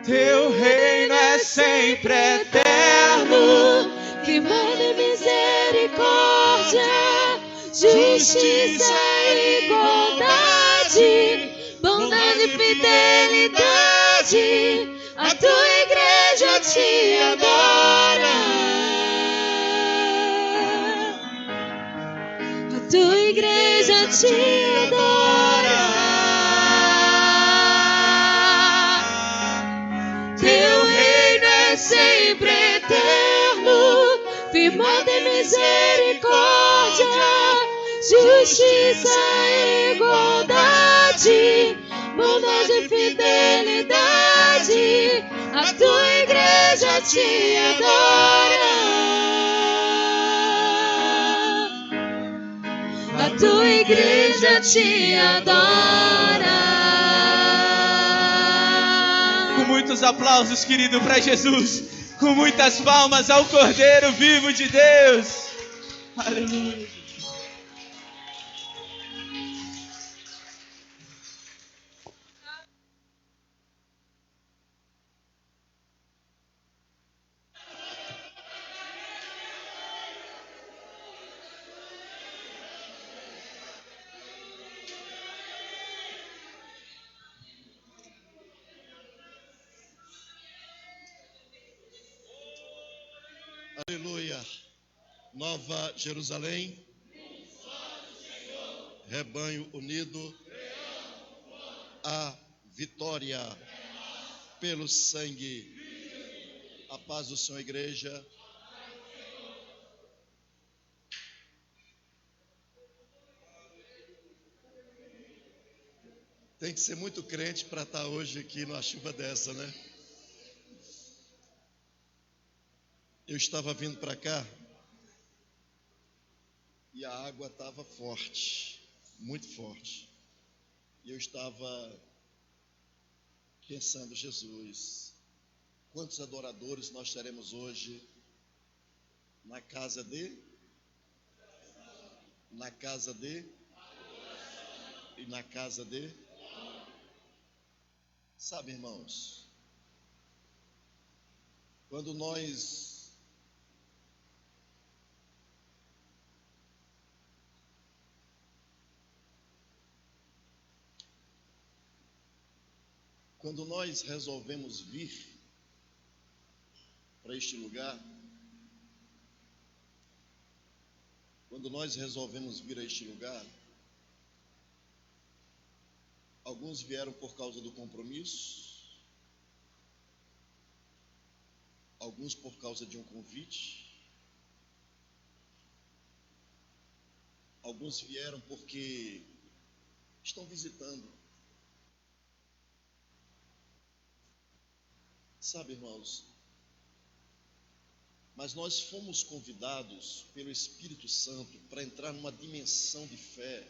Teu reino é sempre eterno, firmando em misericórdia, justiça e igualdade, bondade e fidelidade. A tua igreja te adora. A tua igreja te adora. Teu reino é sempre eterno, firmado em misericórdia, justiça e igualdade, bondade e fidelidade. A tua igreja te adora. A tua igreja te adora. Com muitos aplausos, querido, para Jesus. Com muitas palmas ao Cordeiro vivo de Deus. Aleluia. Aleluia. Nova Jerusalém, rebanho unido, a vitória pelo sangue. A paz do Senhor, igreja. Tem que ser muito crente para estar hoje aqui numa chuva dessa, né? Eu estava vindo para cá e a água estava forte, muito forte. E eu estava pensando, Jesus, quantos adoradores nós teremos hoje na casa de e na casa de. Sabe, irmãos, quando nós resolvemos vir para este lugar, alguns vieram por causa do compromisso, alguns por causa de um convite, alguns vieram porque estão visitando. Sabe, irmãos, mas nós fomos convidados pelo Espírito Santo para entrar numa dimensão de fé.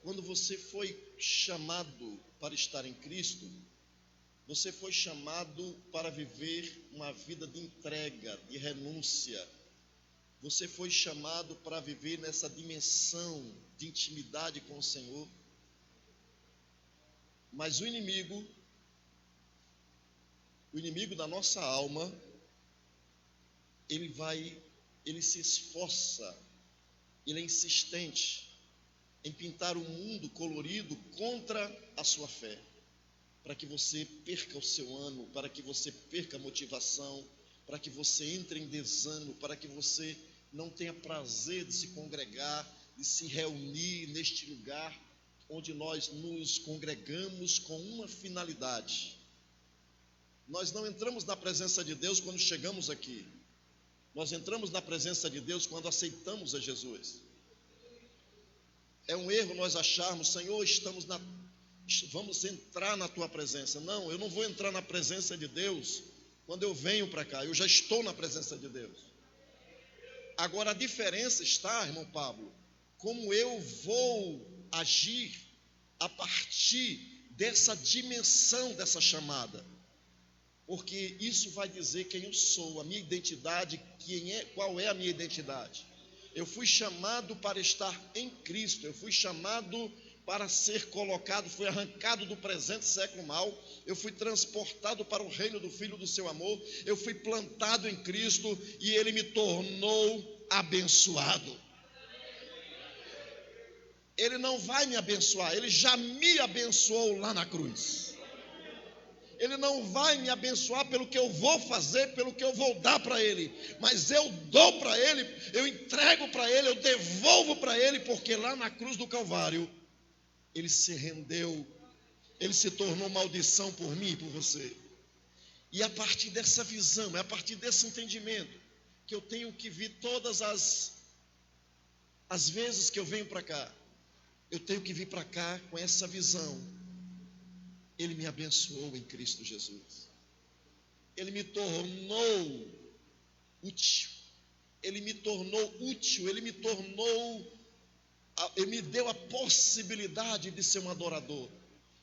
Quando você foi chamado para estar em Cristo, você foi chamado para viver uma vida de entrega, de renúncia. Você foi chamado para viver nessa dimensão de intimidade com o Senhor. Mas o inimigo da nossa alma, ele se esforça, ele é insistente em pintar um mundo colorido contra a sua fé, para que você perca o seu ânimo, para que você perca a motivação, para que você entre em desânimo, para que você não tenha prazer de se congregar, de se reunir neste lugar onde nós nos congregamos com uma finalidade. Nós não entramos na presença de Deus quando chegamos aqui. Nós entramos na presença de Deus quando aceitamos a Jesus. É um erro nós acharmos, Senhor, vamos entrar na tua presença. Não, eu não vou entrar na presença de Deus quando eu venho para cá. Eu já estou na presença de Deus. Agora a diferença está, irmão Pablo, como eu vou agir a partir dessa dimensão, dessa chamada. Porque isso vai dizer quem eu sou, a minha identidade, qual é a minha identidade. Eu fui chamado para estar em Cristo, eu fui chamado para ser colocado, fui arrancado do presente século mal, eu fui transportado para o reino do Filho do seu amor, eu fui plantado em Cristo e Ele me tornou abençoado. Ele não vai me abençoar, Ele já me abençoou lá na cruz. Ele não vai me abençoar pelo que eu vou fazer, pelo que eu vou dar para Ele, mas eu dou para Ele, eu entrego para Ele, eu devolvo para Ele, porque lá na cruz do Calvário, Ele se rendeu, Ele se tornou maldição por mim e por você. E a partir dessa visão, é a partir desse entendimento, que eu tenho que vir todas as vezes que eu venho para cá, eu tenho que vir para cá com essa visão. Ele me abençoou em Cristo Jesus. Ele me tornou útil. Ele me tornou útil. Ele me deu a possibilidade de ser um adorador.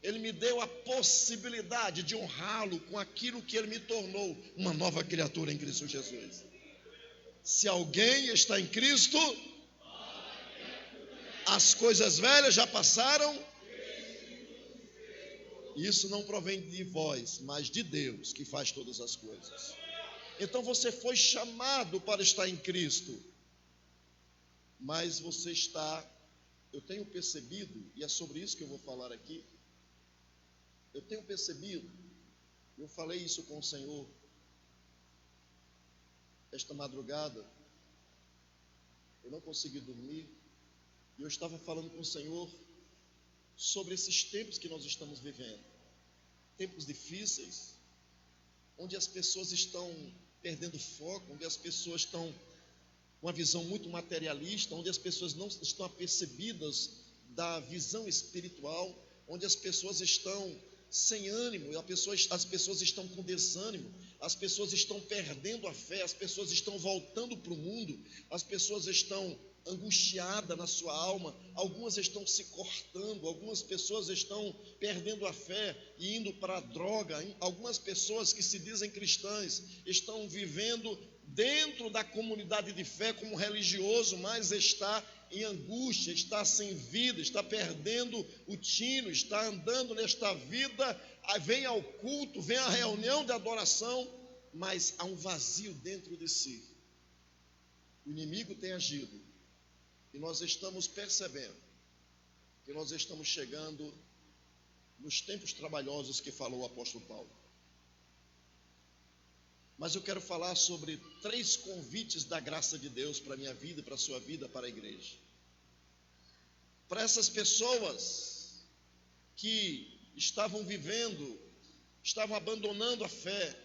Ele me deu a possibilidade de honrá-lo com aquilo que Ele me tornou, uma nova criatura em Cristo Jesus. Se alguém está em Cristo, as coisas velhas já passaram. Isso não provém de vós, mas de Deus, que faz todas as coisas. Então você foi chamado para estar em Cristo, mas você está, eu tenho percebido, e é sobre isso que eu vou falar aqui, eu tenho percebido, eu falei isso com o Senhor esta madrugada, eu não consegui dormir, e eu estava falando com o Senhor sobre esses tempos que nós estamos vivendo, tempos difíceis, onde as pessoas estão perdendo foco, onde as pessoas estão com uma visão muito materialista, onde as pessoas não estão apercebidas da visão espiritual, onde as pessoas estão sem ânimo, as pessoas estão com desânimo, as pessoas estão perdendo a fé, as pessoas estão voltando para o mundo, as pessoas estão angustiada na sua alma, algumas estão se cortando, algumas pessoas estão perdendo a fé e indo para a droga, algumas pessoas que se dizem cristãs estão vivendo dentro da comunidade de fé como religioso, mas está em angústia, está sem vida, está perdendo o tino, está andando nesta vida, vem ao culto, vem à reunião de adoração, mas há um vazio dentro de si. O inimigo tem agido. E nós estamos percebendo que nós estamos chegando nos tempos trabalhosos que falou o apóstolo Paulo. Mas eu quero falar sobre 3 convites da graça de Deus para a minha vida, para a sua vida, para a igreja. Para essas pessoas que estavam vivendo, estavam abandonando a fé,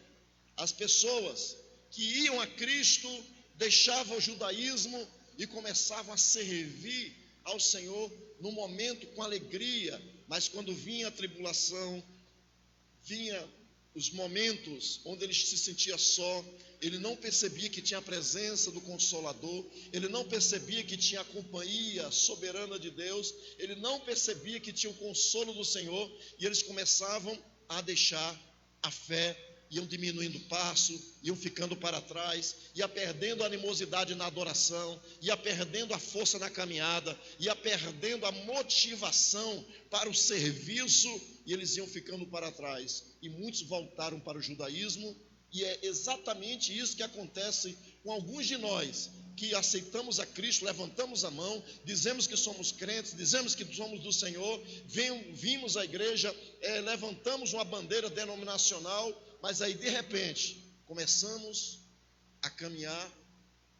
as pessoas que iam a Cristo, deixavam o judaísmo e começavam a servir ao Senhor no momento com alegria, mas quando vinha a tribulação, vinha os momentos onde ele se sentia só, ele não percebia que tinha a presença do Consolador, ele não percebia que tinha a companhia soberana de Deus, ele não percebia que tinha o consolo do Senhor, e eles começavam a deixar a fé, iam diminuindo o passo, iam ficando para trás, ia perdendo a animosidade na adoração, ia perdendo a força na caminhada, ia perdendo a motivação para o serviço, e eles iam ficando para trás, e muitos voltaram para o judaísmo, e é exatamente isso que acontece com alguns de nós, que aceitamos a Cristo, levantamos a mão, dizemos que somos crentes, dizemos que somos do Senhor, vimos à igreja, levantamos uma bandeira denominacional, mas aí de repente começamos a caminhar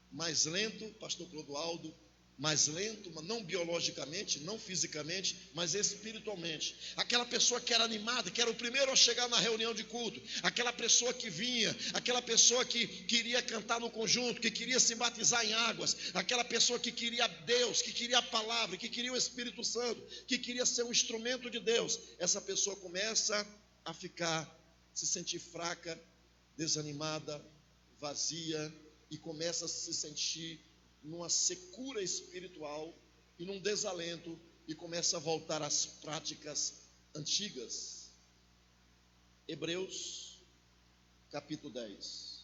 mais lento, pastor Clodoaldo, mais lento, mas não biologicamente, não fisicamente, mas espiritualmente. Aquela pessoa que era animada, que era o primeiro a chegar na reunião de culto, aquela pessoa que vinha, aquela pessoa que queria cantar no conjunto, que queria se batizar em águas, aquela pessoa que queria Deus, que queria a palavra, que queria o Espírito Santo, que queria ser um instrumento de Deus, essa pessoa começa a se sentir fraca, desanimada, vazia, e começa a se sentir numa secura espiritual e num desalento, e começa a voltar às práticas antigas. Hebreus capítulo 10.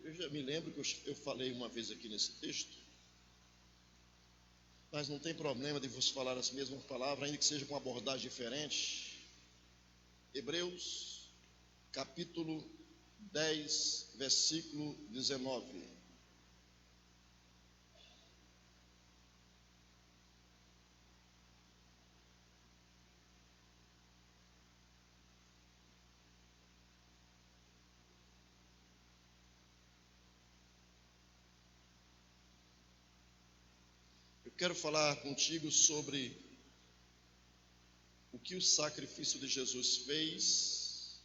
Eu já me lembro que eu falei uma vez aqui nesse texto, mas não tem problema de vos falar as mesmas palavras, ainda que seja com abordagem diferente. Hebreus, capítulo 10, versículo 19. Quero falar contigo sobre o que o sacrifício de Jesus fez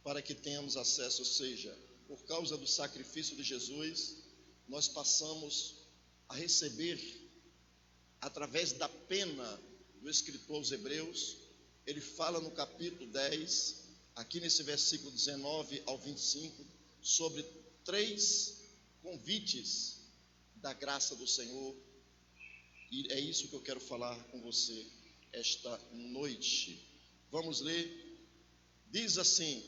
para que tenhamos acesso, ou seja, por causa do sacrifício de Jesus, nós passamos a receber, através da pena do escritor aos Hebreus. Ele fala no capítulo 10, aqui nesse versículo 19 ao 25, sobre 3 convites da graça do Senhor, e é isso que eu quero falar com você esta noite. Vamos ler. Diz assim: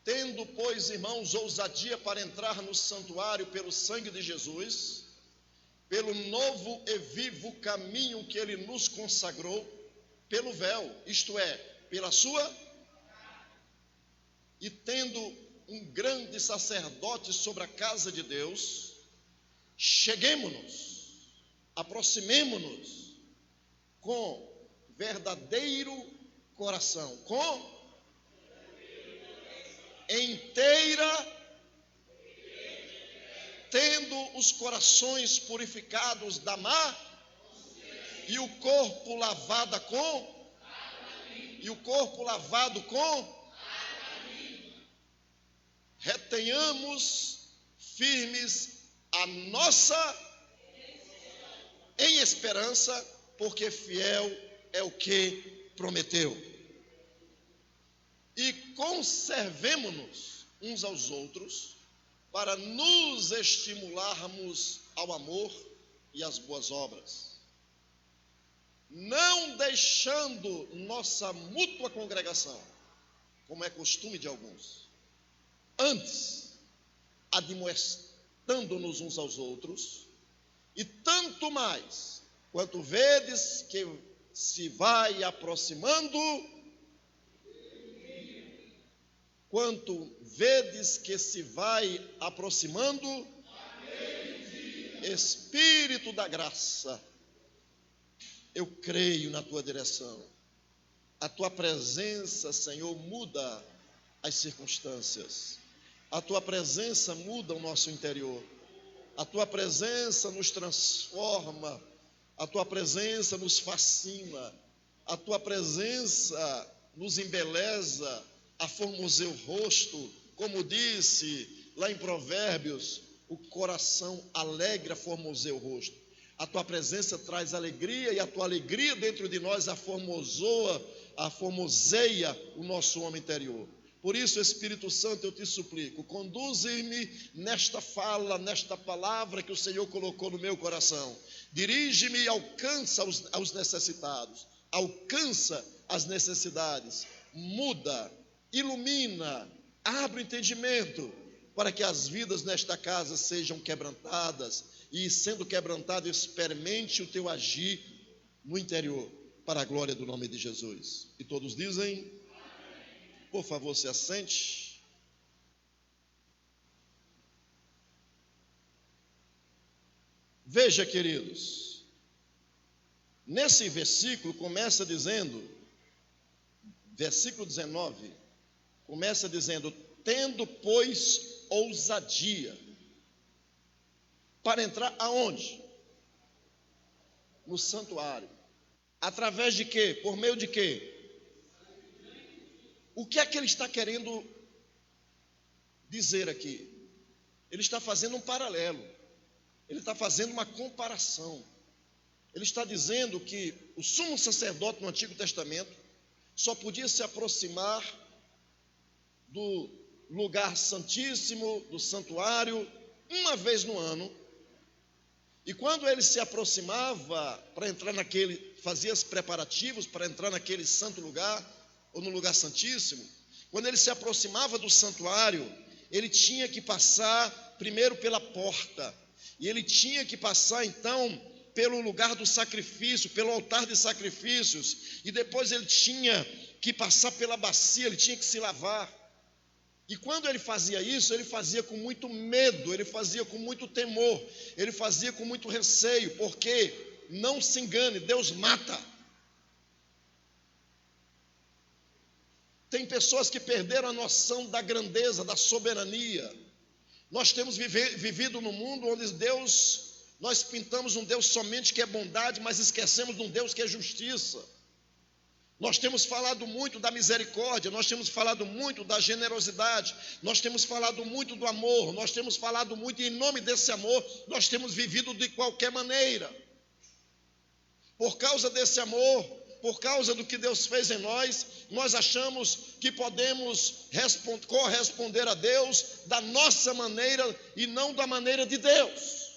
tendo, pois, irmãos, ousadia para entrar no santuário pelo sangue de Jesus, pelo novo e vivo caminho que ele nos consagrou, pelo véu, isto é, pela sua, e tendo um grande sacerdote sobre a casa de Deus, cheguemo-nos, aproximemo-nos com verdadeiro coração, com inteira, tendo os corações purificados da má e o corpo lavado com retenhamos firmes a nossa em esperança, porque fiel é o que prometeu. E conservemo-nos uns aos outros para nos estimularmos ao amor e às boas obras, não deixando nossa mútua congregação, como é costume de alguns, antes admoestando-nos uns aos outros, e tanto mais quanto vedes que se vai aproximando, Espírito da graça, eu creio na tua direção. A tua presença, Senhor, muda as circunstâncias. A tua presença muda o nosso interior. A tua presença nos transforma. A tua presença nos fascina. A tua presença nos embeleza, aformoseia o rosto. Como disse lá em Provérbios, o coração alegre aformoseia o rosto. A tua presença traz alegria, e a tua alegria dentro de nós aformoseia o nosso homem interior. Por isso, Espírito Santo, eu te suplico, conduze-me nesta fala, nesta palavra que o Senhor colocou no meu coração. Dirige-me e alcança aos necessitados, alcança as necessidades, muda, ilumina, abre o entendimento, para que as vidas nesta casa sejam quebrantadas, e sendo quebrantado, experimente o teu agir no interior, para a glória do nome de Jesus. E todos dizem: por favor, se assente. Veja, queridos, nesse versículo começa dizendo, versículo 19, começa dizendo: tendo, pois, ousadia para entrar aonde? No santuário. Através de quê? Por meio de quê? O que é que ele está querendo dizer aqui? Ele está fazendo um paralelo, ele está fazendo uma comparação. Ele está dizendo que o sumo sacerdote no Antigo Testamento só podia se aproximar do lugar santíssimo, do santuário, uma vez no ano. E quando ele se aproximava para entrar fazia os preparativos para entrar naquele santo lugar, ou no lugar santíssimo, quando ele se aproximava do santuário, ele tinha que passar primeiro pela porta, e ele tinha que passar então pelo lugar do sacrifício, pelo altar de sacrifícios, e depois ele tinha que passar pela bacia, ele tinha que se lavar. E quando ele fazia isso, ele fazia com muito medo, ele fazia com muito temor, ele fazia com muito receio, porque, não se engane, Deus mata. Tem pessoas que perderam a noção da grandeza, da soberania. Nós temos vivido num mundo onde nós pintamos um Deus somente que é bondade, mas esquecemos de um Deus que é justiça. Nós temos falado muito da misericórdia, nós temos falado muito da generosidade, nós temos falado muito do amor, nós temos falado muito, e em nome desse amor, nós temos vivido de qualquer maneira. Por causa desse amor, por causa do que Deus fez em nós achamos que podemos corresponder a Deus da nossa maneira e não da maneira de Deus.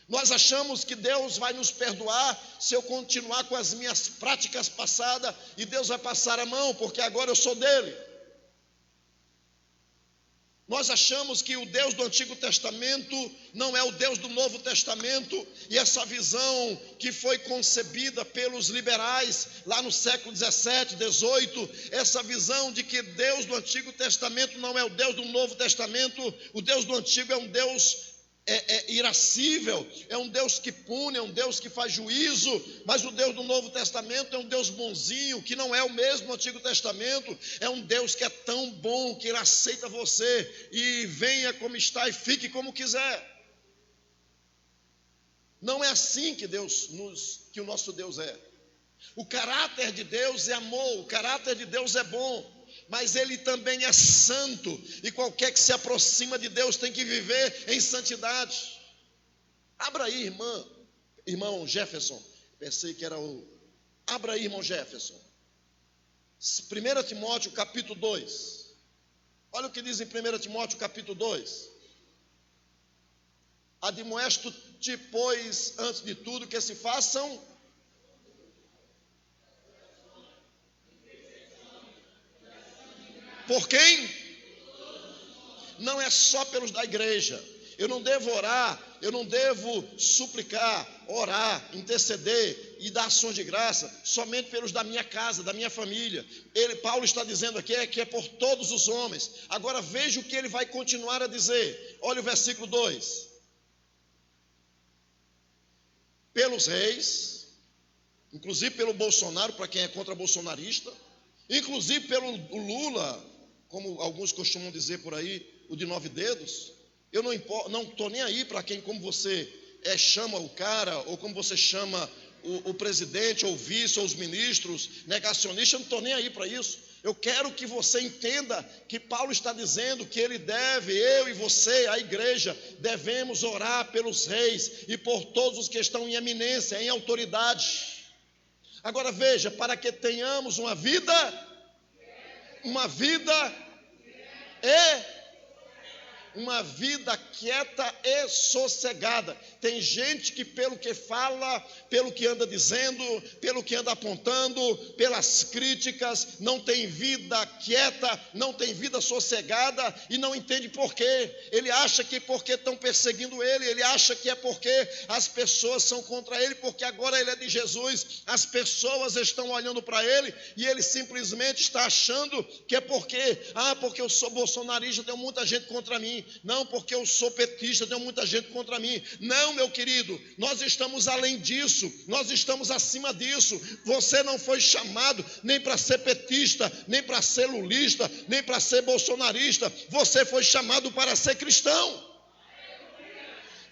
Nós achamos que Deus vai nos perdoar se eu continuar com as minhas práticas passadas, e Deus vai passar a mão, porque agora eu sou dele. Nós achamos que o Deus do Antigo Testamento não é o Deus do Novo Testamento, e essa visão que foi concebida pelos liberais lá no século 17, 18, essa visão de que Deus do Antigo Testamento não é o Deus do Novo Testamento, o Deus do Antigo é um Deus irascível, é um Deus que pune, é um Deus que faz juízo, mas o Deus do Novo Testamento é um Deus bonzinho, que não é o mesmo do Antigo Testamento, é um Deus que é tão bom, que ele aceita você, e venha como está e fique como quiser. Não é assim que que o nosso Deus é. O caráter de Deus é amor, o caráter de Deus é bom, mas ele também é santo, e qualquer que se aproxima de Deus tem que viver em santidade. Abra aí, irmão Jefferson, pensei que era abra aí, irmão Jefferson, 1 Timóteo capítulo 2, olha o que diz em 1 Timóteo capítulo 2, admoesto-te, pois, antes de tudo, que se façam por quem? Não é só pelos da igreja. Eu não devo orar, eu não devo suplicar, orar, interceder e dar ações de graça somente pelos da minha casa, da minha família. Paulo está dizendo aqui que é por todos os homens. Agora veja o que ele vai continuar a dizer. Olha o versículo 2. Pelos reis, inclusive pelo Bolsonaro, para quem é contra bolsonarista, inclusive pelo Lula, como alguns costumam dizer por aí, o de 9 dedos. Eu não estou nem aí para quem, como você chama o cara, ou como você chama o presidente, ou o vice, ou os ministros, negacionistas, eu não estou nem aí para isso. Eu quero que você entenda que Paulo está dizendo que ele deve, eu e você, a igreja, devemos orar pelos reis e por todos os que estão em eminência, em autoridade. Agora veja, para que tenhamos uma vida quieta e sossegada. Tem gente que pelo que fala, pelo que anda dizendo, pelo que anda apontando, pelas críticas, não tem vida quieta, não tem vida sossegada e não entende por quê. Ele acha que porque estão perseguindo ele acha que é porque as pessoas são contra ele, porque agora ele é de Jesus, as pessoas estão olhando para ele e ele simplesmente está achando que é porque eu sou bolsonarista, tem muita gente contra mim. Não, porque eu sou petista, tem muita gente contra mim. Não, meu querido, nós estamos além disso, nós estamos acima disso. Você não foi chamado nem para ser petista, nem para ser lulista, nem para ser bolsonarista. Você foi chamado para ser cristão.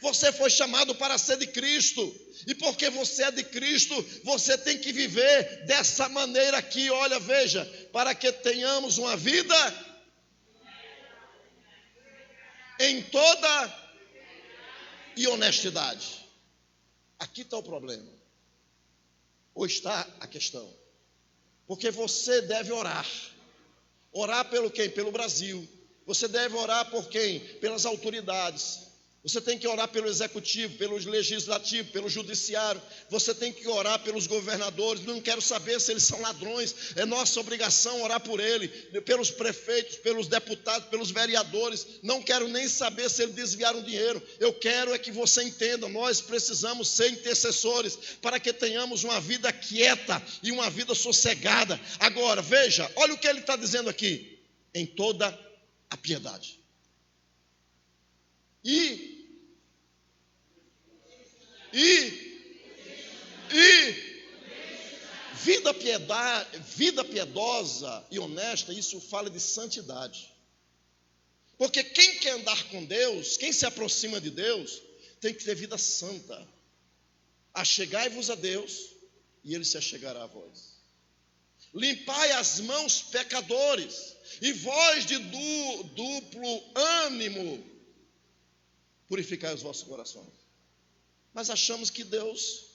Você foi chamado para ser de Cristo. E porque você é de Cristo, você tem que viver dessa maneira aqui. Olha, veja, para que tenhamos uma vida em toda e honestidade. Aqui está o problema. Ou está a questão. Porque você deve orar. Orar pelo quem? Pelo Brasil. Você deve orar por quem? Pelas autoridades. Você tem que orar pelo executivo, pelo legislativo, pelo judiciário. Você tem que orar pelos governadores. Não quero saber se eles são ladrões. É nossa obrigação orar por ele, pelos prefeitos, pelos deputados, pelos vereadores. Não quero nem saber se eles desviaram dinheiro. Eu quero é que você entenda, nós precisamos ser intercessores para que tenhamos uma vida quieta e uma vida sossegada. Agora, veja, olha o que ele está dizendo aqui. Em toda a piedade. Vida piedosa e honesta, isso fala de santidade. Porque quem quer andar com Deus, quem se aproxima de Deus, tem que ter vida santa. Achegai-vos a Deus, e Ele se achegará a vós. Limpai as mãos, pecadores, e vós de duplo ânimo, purificai os vossos corações. Mas achamos que Deus,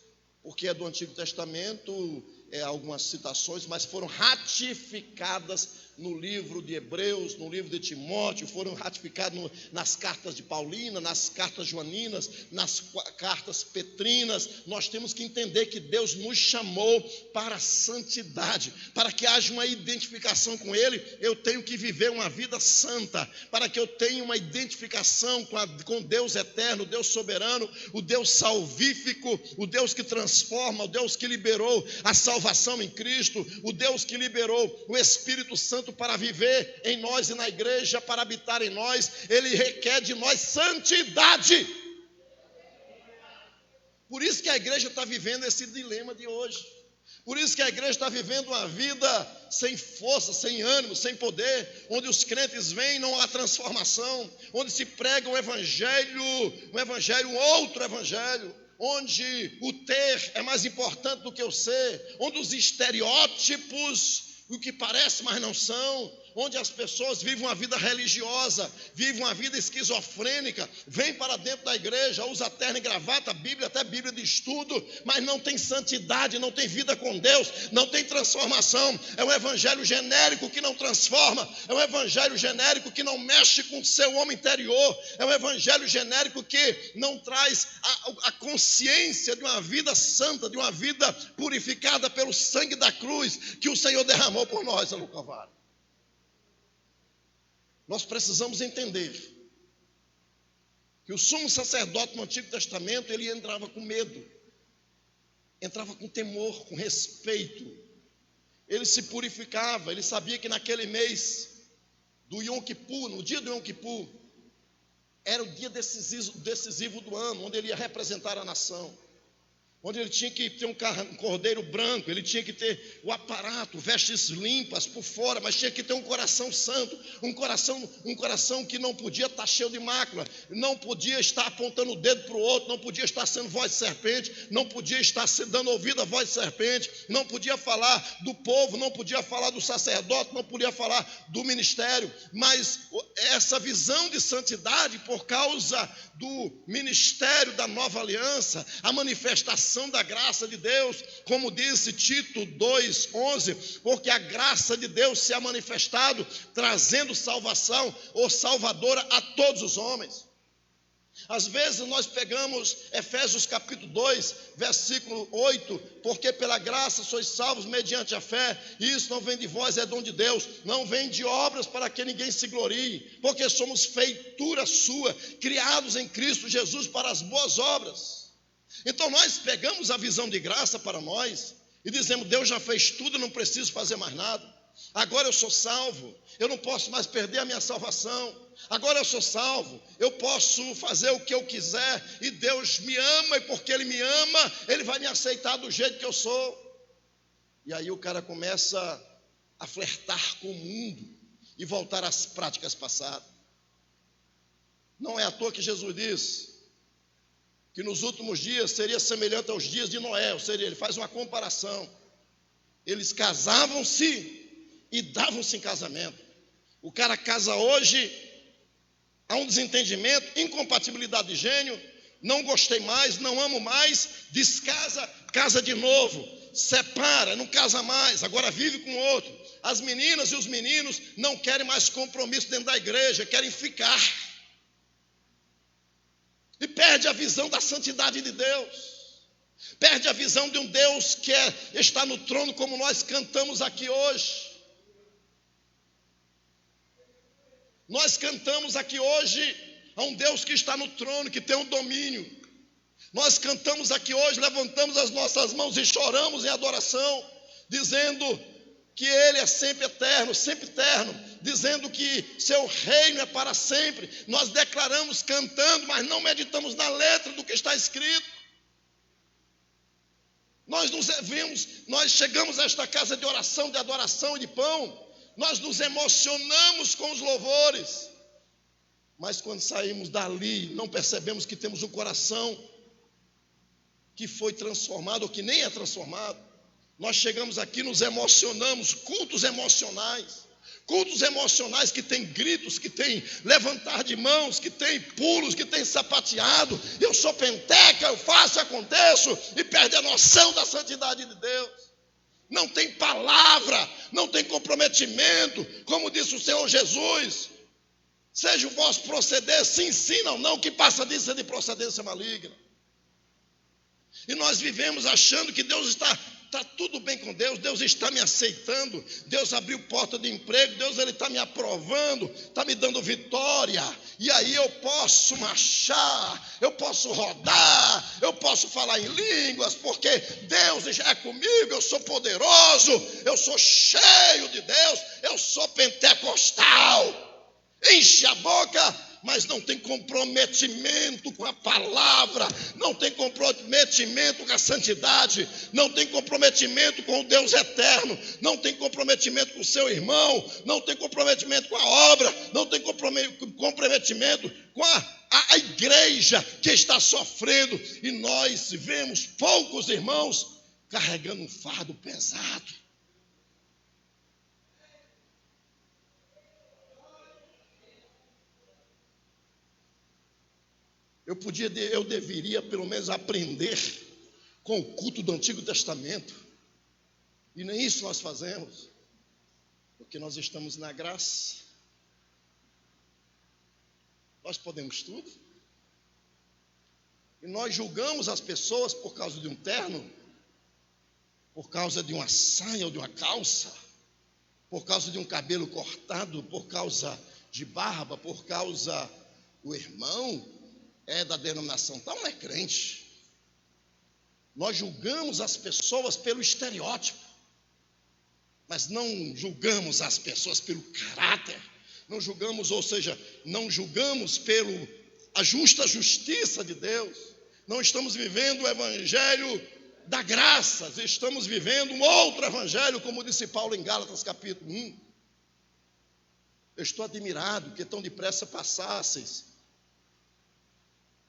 porque é do Antigo Testamento, algumas citações, mas foram ratificadas no livro de Hebreus, no livro de Timóteo, foram ratificadas nas cartas de Paulina, nas cartas joaninas, nas cartas petrinas. Nós temos que entender que Deus nos chamou para a santidade, para que haja uma identificação com Ele. Eu tenho que viver uma vida santa, para que eu tenha uma identificação com Deus eterno, Deus soberano, o Deus salvífico, o Deus que transforma, o Deus que liberou a salvação em Cristo, o Deus que liberou o Espírito Santo para viver em nós e na igreja, para habitar em nós. Ele requer de nós santidade. Por isso que a igreja está vivendo esse dilema de hoje. Por isso que a igreja está vivendo uma vida sem força, sem ânimo, sem poder, onde os crentes vêm e não há transformação, onde se prega um outro evangelho, onde o ter é mais importante do que o ser, onde os estereótipos, o que parece, mas não são, onde as pessoas vivem uma vida religiosa, vivem uma vida esquizofrênica, vêm para dentro da igreja, usa terno e gravata, Bíblia, até Bíblia de estudo, mas não tem santidade, não tem vida com Deus, não tem transformação. É um evangelho genérico que não transforma, é um evangelho genérico que não mexe com o seu homem interior, é um evangelho genérico que não traz a consciência de uma vida santa, de uma vida purificada pelo sangue da cruz que o Senhor derramou por nós no Calvário. Nós precisamos entender que o sumo sacerdote no Antigo Testamento, ele entrava com medo, entrava com temor, com respeito. Ele se purificava, ele sabia que naquele mês do Yom Kippur, no dia do Yom Kippur, era o dia decisivo do ano, onde ele ia representar a nação, onde ele tinha que ter um cordeiro branco, ele tinha que ter o aparato, vestes limpas por fora, mas tinha que ter um coração santo, um coração que não podia estar cheio de mácula, não podia estar apontando o dedo para o outro, não podia estar sendo voz de serpente, não podia estar dando ouvido à voz de serpente, não podia falar do povo, não podia falar do sacerdote, não podia falar do ministério. Mas essa visão de santidade, por causa do ministério da nova aliança, a manifestação da graça de Deus, como disse Tito 2:11, porque a graça de Deus se é manifestado, trazendo salvação ou salvadora a todos os homens. Às vezes nós pegamos Efésios capítulo 2, versículo 8, porque pela graça sois salvos mediante a fé, e isso não vem de vós, é dom de Deus, não vem de obras para que ninguém se glorie, porque somos feitura sua, criados em Cristo Jesus para as boas obras. Então nós pegamos a visão de graça para nós e dizemos: Deus já fez tudo, eu não preciso fazer mais nada. Agora eu sou salvo, eu não posso mais perder a minha salvação. Agora eu sou salvo, eu posso fazer o que eu quiser, e Deus me ama, e porque Ele me ama, Ele vai me aceitar do jeito que eu sou. E aí o cara começa a flertar com o mundo e voltar às práticas passadas. Não é à toa que Jesus diz que nos últimos dias seria semelhante aos dias de Noé, ou seja, ele faz uma comparação. Eles casavam-se e davam-se em casamento. O cara casa hoje, há um desentendimento, incompatibilidade de gênio, não gostei mais, não amo mais, descasa, casa de novo, separa, não casa mais, agora vive com outro. As meninas e os meninos não querem mais compromisso dentro da igreja, querem ficar. perde a visão da santidade de Deus. Perde a visão de um Deus que está no trono, como nós cantamos aqui hoje. Nós cantamos aqui hoje a um Deus que está no trono, que tem um domínio. Nós cantamos aqui hoje, levantamos as nossas mãos e choramos em adoração, dizendo que Ele é sempre eterno, dizendo que seu reino é para sempre. Nós declaramos cantando, mas não meditamos na letra do que está escrito. Nós chegamos a esta casa de oração, de adoração e de pão, nós nos emocionamos com os louvores, mas quando saímos dali, não percebemos que temos um coração que foi transformado, ou que nem é transformado. Nós chegamos aqui, nos emocionamos, cultos emocionais que tem gritos, que tem levantar de mãos, que tem pulos, que tem sapateado. Eu sou penteca, eu faço, aconteço, e perde a noção da santidade de Deus. Não tem palavra, não tem comprometimento, como disse o Senhor Jesus. Seja o vosso proceder, se ensina ou não, que passa disso é de procedência maligna. E nós vivemos achando que Deus está tudo bem com Deus, Deus está me aceitando, Deus abriu porta de emprego, Deus Ele está me aprovando, está me dando vitória, e aí eu posso marchar, eu posso rodar, eu posso falar em línguas, porque Deus é comigo, eu sou poderoso, eu sou cheio de Deus, eu sou pentecostal. Enche a boca, mas não tem comprometimento com a palavra, não tem comprometimento com a santidade, não tem comprometimento com o Deus eterno, não tem comprometimento com o seu irmão, não tem comprometimento com a obra, não tem comprometimento com a igreja que está sofrendo. E nós vemos poucos irmãos carregando um fardo pesado. Eu deveria pelo menos aprender com o culto do Antigo Testamento, e nem isso nós fazemos, porque nós estamos na graça. Nós podemos tudo, e nós julgamos as pessoas por causa de um terno, por causa de uma saia ou de uma calça, por causa de um cabelo cortado, por causa de barba, por causa do irmão é da denominação tal, não é crente. Nós julgamos as pessoas pelo estereótipo, mas não julgamos as pessoas pelo caráter, não julgamos, ou seja, não julgamos pelo a justa justiça de Deus. Não estamos vivendo o evangelho da graça, estamos vivendo um outro evangelho, como disse Paulo em Gálatas capítulo 1. Eu estou admirado que tão depressa passasseis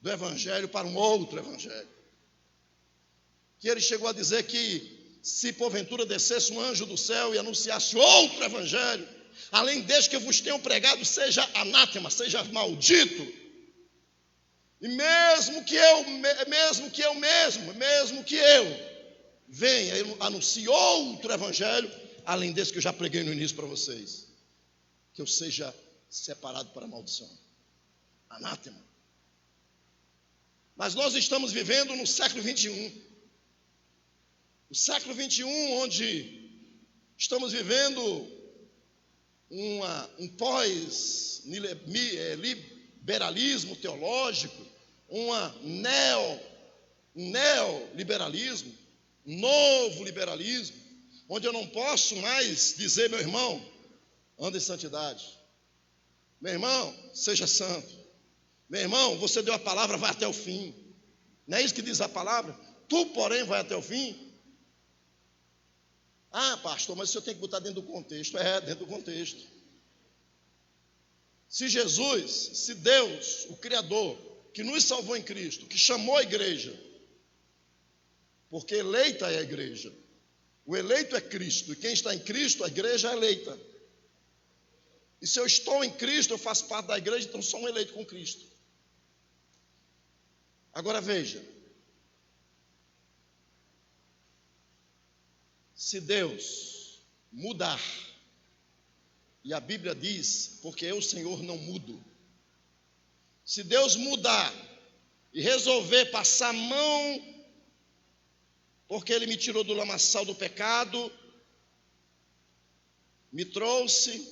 do evangelho para um outro evangelho. Que ele chegou a dizer que se porventura descesse um anjo do céu e anunciasse outro evangelho, além deste que vos tenho pregado, seja anátema, seja maldito. E mesmo que eu venha e anuncie outro evangelho, além desse que eu já preguei no início para vocês, que eu seja separado para a maldição. Anátema. Mas nós estamos vivendo no século 21. O século 21, onde estamos vivendo um pós-liberalismo teológico, um neoliberalismo, um novo liberalismo, onde eu não posso mais dizer, meu irmão, anda em santidade. Meu irmão, seja santo. Meu irmão, você deu a palavra, vai até o fim. Não é isso que diz a palavra? Tu, porém, vai até o fim. Ah, pastor, mas o senhor tem que botar dentro do contexto. É, dentro do contexto. Se Jesus, se Deus, o Criador, que nos salvou em Cristo, que chamou a igreja, porque eleita é a igreja, o eleito é Cristo, e quem está em Cristo, a igreja é eleita. E se eu estou em Cristo, eu faço parte da igreja, então sou um eleito com Cristo. Agora veja, se Deus mudar, e a Bíblia diz, porque eu, Senhor, não mudo. Se Deus mudar, e resolver passar a mão, porque Ele me tirou do lamaçal do pecado, me trouxe,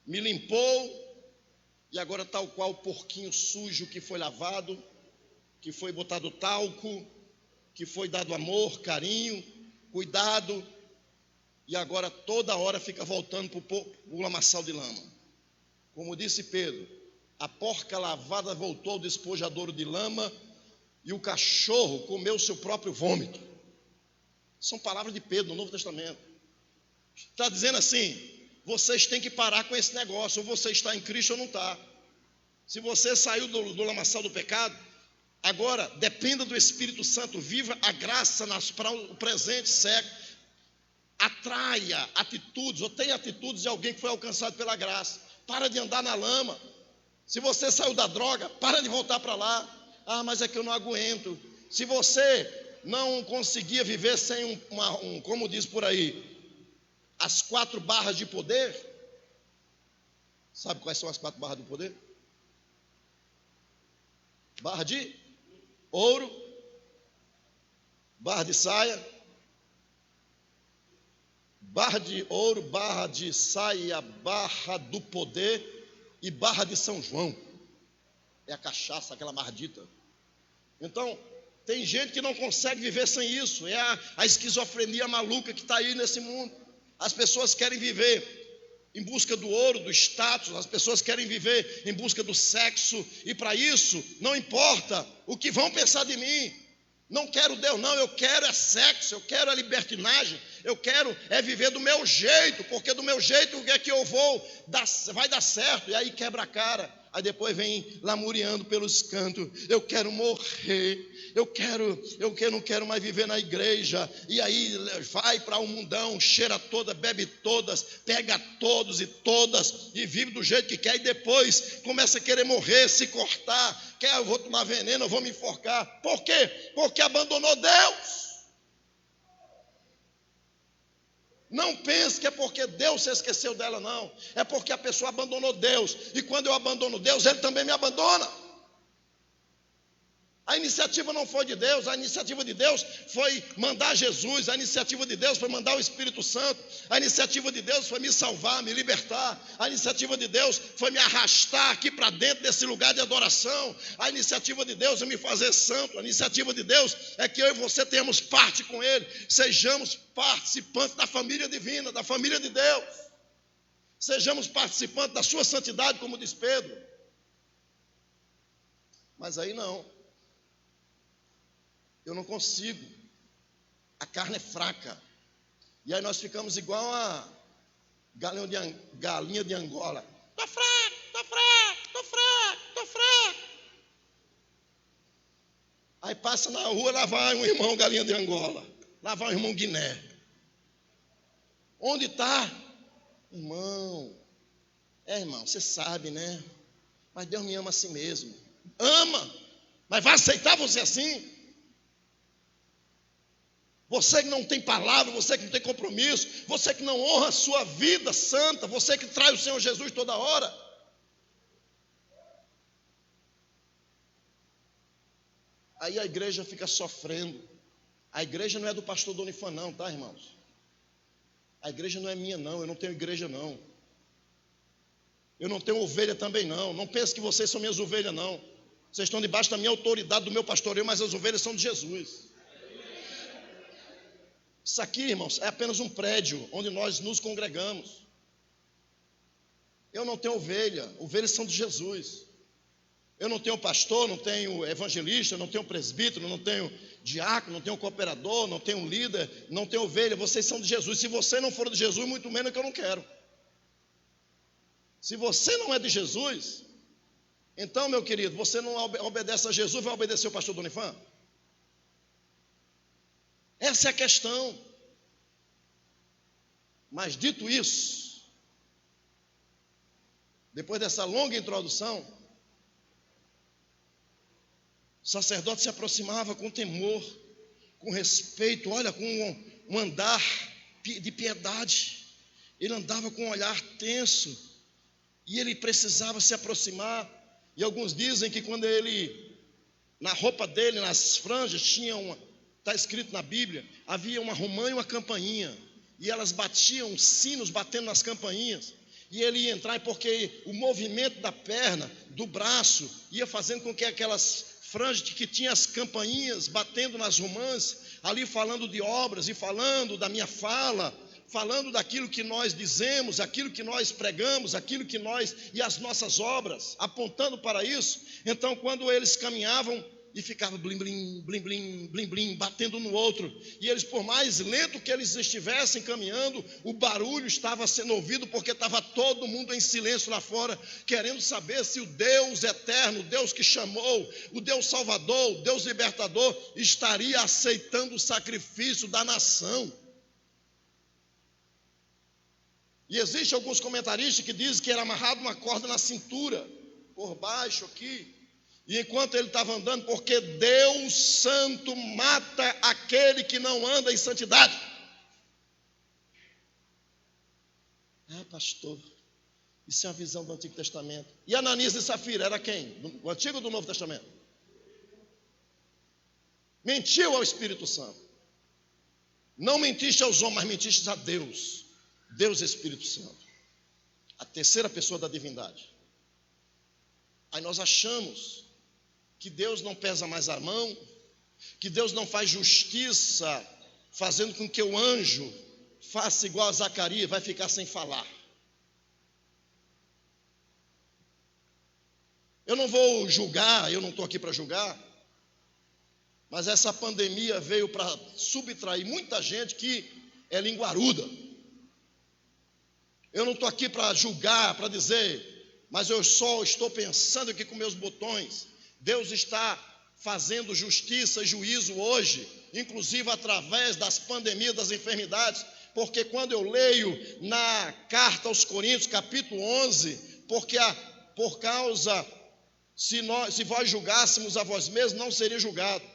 me limpou, e agora tal qual o porquinho sujo que foi lavado, que foi botado talco, que foi dado amor, carinho, cuidado, e agora toda hora fica voltando para o lamaçal de lama. Como disse Pedro, a porca lavada voltou ao despojadouro de lama, e o cachorro comeu seu próprio vômito. São palavras de Pedro no Novo Testamento. Está dizendo assim, vocês têm que parar com esse negócio, ou você está em Cristo ou não está. Se você saiu do lamaçal do pecado, agora dependa do Espírito Santo, viva a graça para o presente século. Atraia atitudes, ou tenha atitudes de alguém que foi alcançado pela graça. Para de andar na lama. Se você saiu da droga, para de voltar para lá. Ah, mas é que eu não aguento. Se você não conseguia viver sem como diz por aí, as 4 barras de poder. Sabe quais são as 4 barras do poder? Barra de ouro, barra de saia, barra de ouro, barra de saia, barra do poder e barra de São João. É a cachaça, aquela mardita. Então, tem gente que não consegue viver sem isso. É a esquizofrenia maluca que está aí nesse mundo. As pessoas querem viver em busca do ouro, do status, as pessoas querem viver em busca do sexo, e para isso, não importa o que vão pensar de mim. Não quero Deus, não, eu quero é sexo, eu quero é libertinagem, eu quero é viver do meu jeito, porque do meu jeito o que é que eu vai dar certo, e aí quebra a cara, aí depois vem lamuriando pelos cantos, eu quero morrer, eu não quero mais viver na igreja, e aí vai para o mundão, cheira toda, bebe todas, pega todos e todas, e vive do jeito que quer, e depois começa a querer morrer, se cortar, eu vou tomar veneno, eu vou me enforcar. Por quê? Porque abandonou Deus. Não pense que é porque Deus se esqueceu dela, não. É porque a pessoa abandonou Deus. E quando eu abandono Deus, Ele também me abandona. A iniciativa não foi de Deus, a iniciativa de Deus foi mandar Jesus, a iniciativa de Deus foi mandar o Espírito Santo, a iniciativa de Deus foi me salvar, me libertar, a iniciativa de Deus foi me arrastar aqui para dentro desse lugar de adoração, a iniciativa de Deus é me fazer santo, a iniciativa de Deus é que eu e você tenhamos parte com Ele, sejamos participantes da família divina, da família de Deus, sejamos participantes da sua santidade, como diz Pedro. Mas aí não. Eu não consigo, a carne é fraca, e aí nós ficamos igual a galinha de Angola. Estou fraco, estou fraco, estou fraco, estou fraco. Aí passa na rua, lá vai um irmão galinha de Angola, lá vai um irmão Guiné. Onde está? Irmão, irmão, você sabe, né? Mas Deus me ama assim mesmo. Ama, mas vai aceitar você assim? Você que não tem palavra, você que não tem compromisso, você que não honra a sua vida santa, você que trai o Senhor Jesus toda hora. Aí a igreja fica sofrendo. A igreja não é do pastor Donifan não, tá, irmãos? A igreja não é minha não, eu não tenho igreja não. Eu não tenho ovelha também não. Não pense que vocês são minhas ovelhas não. Vocês estão debaixo da minha autoridade, do meu pastoreio, mas as ovelhas são de Jesus. Isso aqui, irmãos, é apenas um prédio onde nós nos congregamos. Eu não tenho ovelha, ovelhas são de Jesus. Eu não tenho pastor, não tenho evangelista, não tenho presbítero, não tenho diácono, não tenho cooperador, não tenho líder, não tenho ovelha, vocês são de Jesus. Se você não for de Jesus, muito menos que eu não quero. Se você não é de Jesus, então, meu querido, você não obedece a Jesus, vai obedecer o pastor Donifan? Essa é a questão. Mas dito isso, depois dessa longa introdução, o sacerdote se aproximava com temor, com respeito, olha, com um andar de piedade. Ele andava com um olhar tenso, e ele precisava se aproximar. E alguns dizem que quando ele na roupa dele, nas franjas, tinha está escrito na Bíblia, havia uma romã e uma campainha, e elas batiam sinos batendo nas campainhas, e ele ia entrar, porque o movimento da perna, do braço, ia fazendo com que aquelas franjas que tinha as campainhas batendo nas romãs, ali falando de obras, e falando da minha fala, falando daquilo que nós dizemos, aquilo que nós pregamos, aquilo que nós, e as nossas obras, apontando para isso. Então, quando eles caminhavam, e ficava blim, blim, blim, blim, blim, blim, batendo no outro, e eles, por mais lento que eles estivessem caminhando, o barulho estava sendo ouvido, porque estava todo mundo em silêncio lá fora, querendo saber se o Deus eterno, o Deus que chamou, o Deus salvador, o Deus libertador, estaria aceitando o sacrifício da nação. E existem alguns comentaristas que dizem que era amarrado uma corda na cintura, por baixo aqui, e enquanto ele estava andando, porque Deus santo mata aquele que não anda em santidade. Ah, pastor, isso é uma visão do Antigo Testamento. E Ananias e Safira, era quem? Do Antigo ou do Novo Testamento? Mentiu ao Espírito Santo. Não mentiste aos homens, mas mentiste a Deus. Deus é Espírito Santo, a terceira pessoa da divindade. Aí nós achamos que Deus não pesa mais a mão, que Deus não faz justiça, fazendo com que o anjo faça igual a Zacarias, vai ficar sem falar. Eu não vou julgar, eu não estou aqui para julgar, mas essa pandemia veio para subtrair muita gente que é linguaruda. Eu não estou aqui para julgar, para dizer, mas eu só estou pensando aqui com meus botões. Deus está fazendo justiça e juízo hoje, inclusive através das pandemias, das enfermidades, porque quando eu leio na carta aos Coríntios, capítulo 11, por causa, se vós julgássemos a vós mesmos, não seria julgado.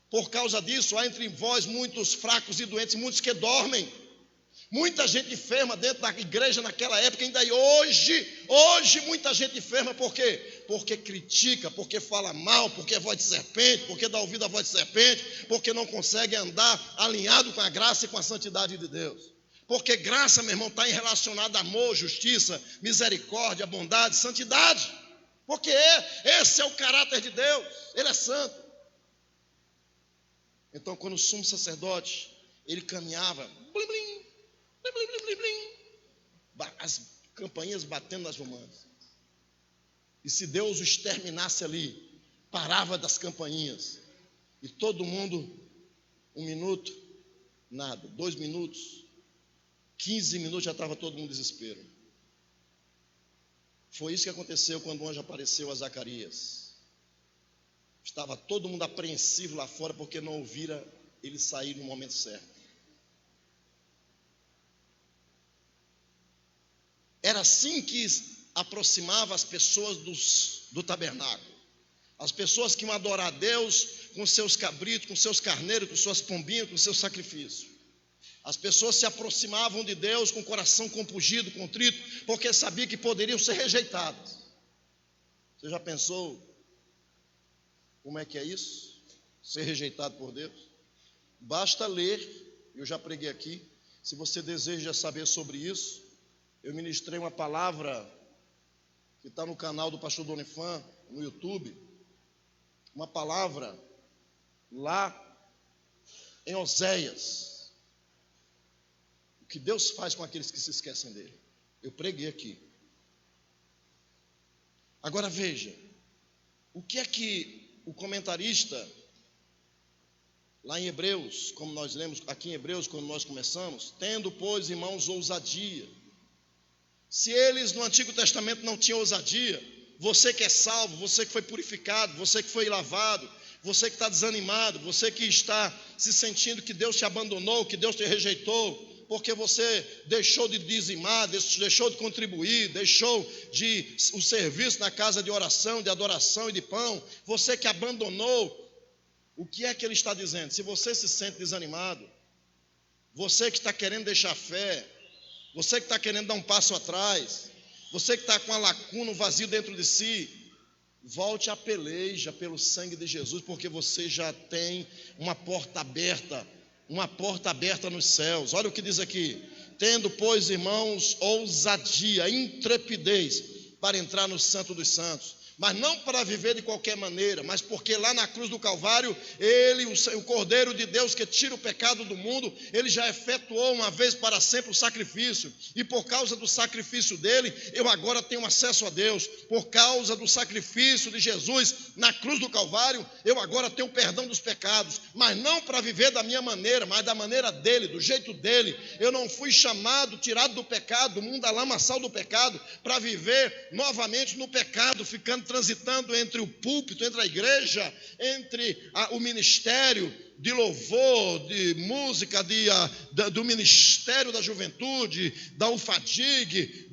Por causa disso, há entre vós muitos fracos e doentes, muitos que dormem. Muita gente enferma dentro da igreja naquela época, ainda hoje muita gente enferma, por quê? Porque critica, porque fala mal, porque é voz de serpente, porque dá ouvido à voz de serpente, porque não consegue andar alinhado com a graça e com a santidade de Deus. Porque graça, meu irmão, está relacionada a amor, justiça, misericórdia, bondade, santidade, porque esse é o caráter de Deus, Ele é santo. Então, quando o sumo sacerdote, ele caminhava, blim, blim, blim, blim, blim, blim, as campainhas batendo nas romãs. E se Deus o exterminasse ali, parava das campainhas, e todo mundo, 1 minuto, nada, 2 minutos, 15 minutos, já estava todo mundo em desespero. Foi isso que aconteceu quando o anjo apareceu a Zacarias. Estava todo mundo apreensivo lá fora, porque não ouvira ele sair no momento certo. Era assim que aproximava as pessoas do tabernáculo. As pessoas que iam adorar a Deus com seus cabritos, com seus carneiros, com suas pombinhas, com seus sacrifícios. As pessoas se aproximavam de Deus com o coração compungido, contrito, porque sabiam que poderiam ser rejeitadas. Você já pensou como é que é isso? Ser rejeitado por Deus? Basta ler, eu já preguei aqui, se você deseja saber sobre isso, eu ministrei uma palavra que está no canal do pastor Donifan, no YouTube, uma palavra lá em Oséias, o que Deus faz com aqueles que se esquecem dele. Eu preguei aqui. Agora veja, o que é que o comentarista, lá em Hebreus, como nós lemos aqui em Hebreus, quando nós começamos, tendo, pois, irmãos, ousadia. Se eles no Antigo Testamento não tinham ousadia, você que é salvo, você que foi purificado, você que foi lavado, você que está desanimado, você que está se sentindo que Deus te abandonou, que Deus te rejeitou, porque você deixou de dizimar, deixou de contribuir, deixou de o serviço na casa de oração, de adoração e de pão, você que abandonou, o que é que ele está dizendo? Se você se sente desanimado, você que está querendo deixar a fé, você que está querendo dar um passo atrás, você que está com a lacuna, um vazio dentro de si, volte à peleja pelo sangue de Jesus, porque você já tem uma porta aberta nos céus. Olha o que diz aqui: tendo, pois, irmãos, ousadia, intrepidez para entrar no Santo dos Santos, mas não para viver de qualquer maneira, mas porque lá na cruz do Calvário, ele, o Cordeiro de Deus que tira o pecado do mundo, ele já efetuou uma vez para sempre o sacrifício, e por causa do sacrifício dele, eu agora tenho acesso a Deus. Por causa do sacrifício de Jesus na cruz do Calvário, eu agora tenho perdão dos pecados, mas não para viver da minha maneira, mas da maneira dele, do jeito dele. Eu não fui chamado, tirado do pecado, do mundo da lamaçal do pecado, para viver novamente no pecado, transitando entre o púlpito, entre a igreja, entre o ministério de louvor, de música, do ministério da juventude, da UFADIG,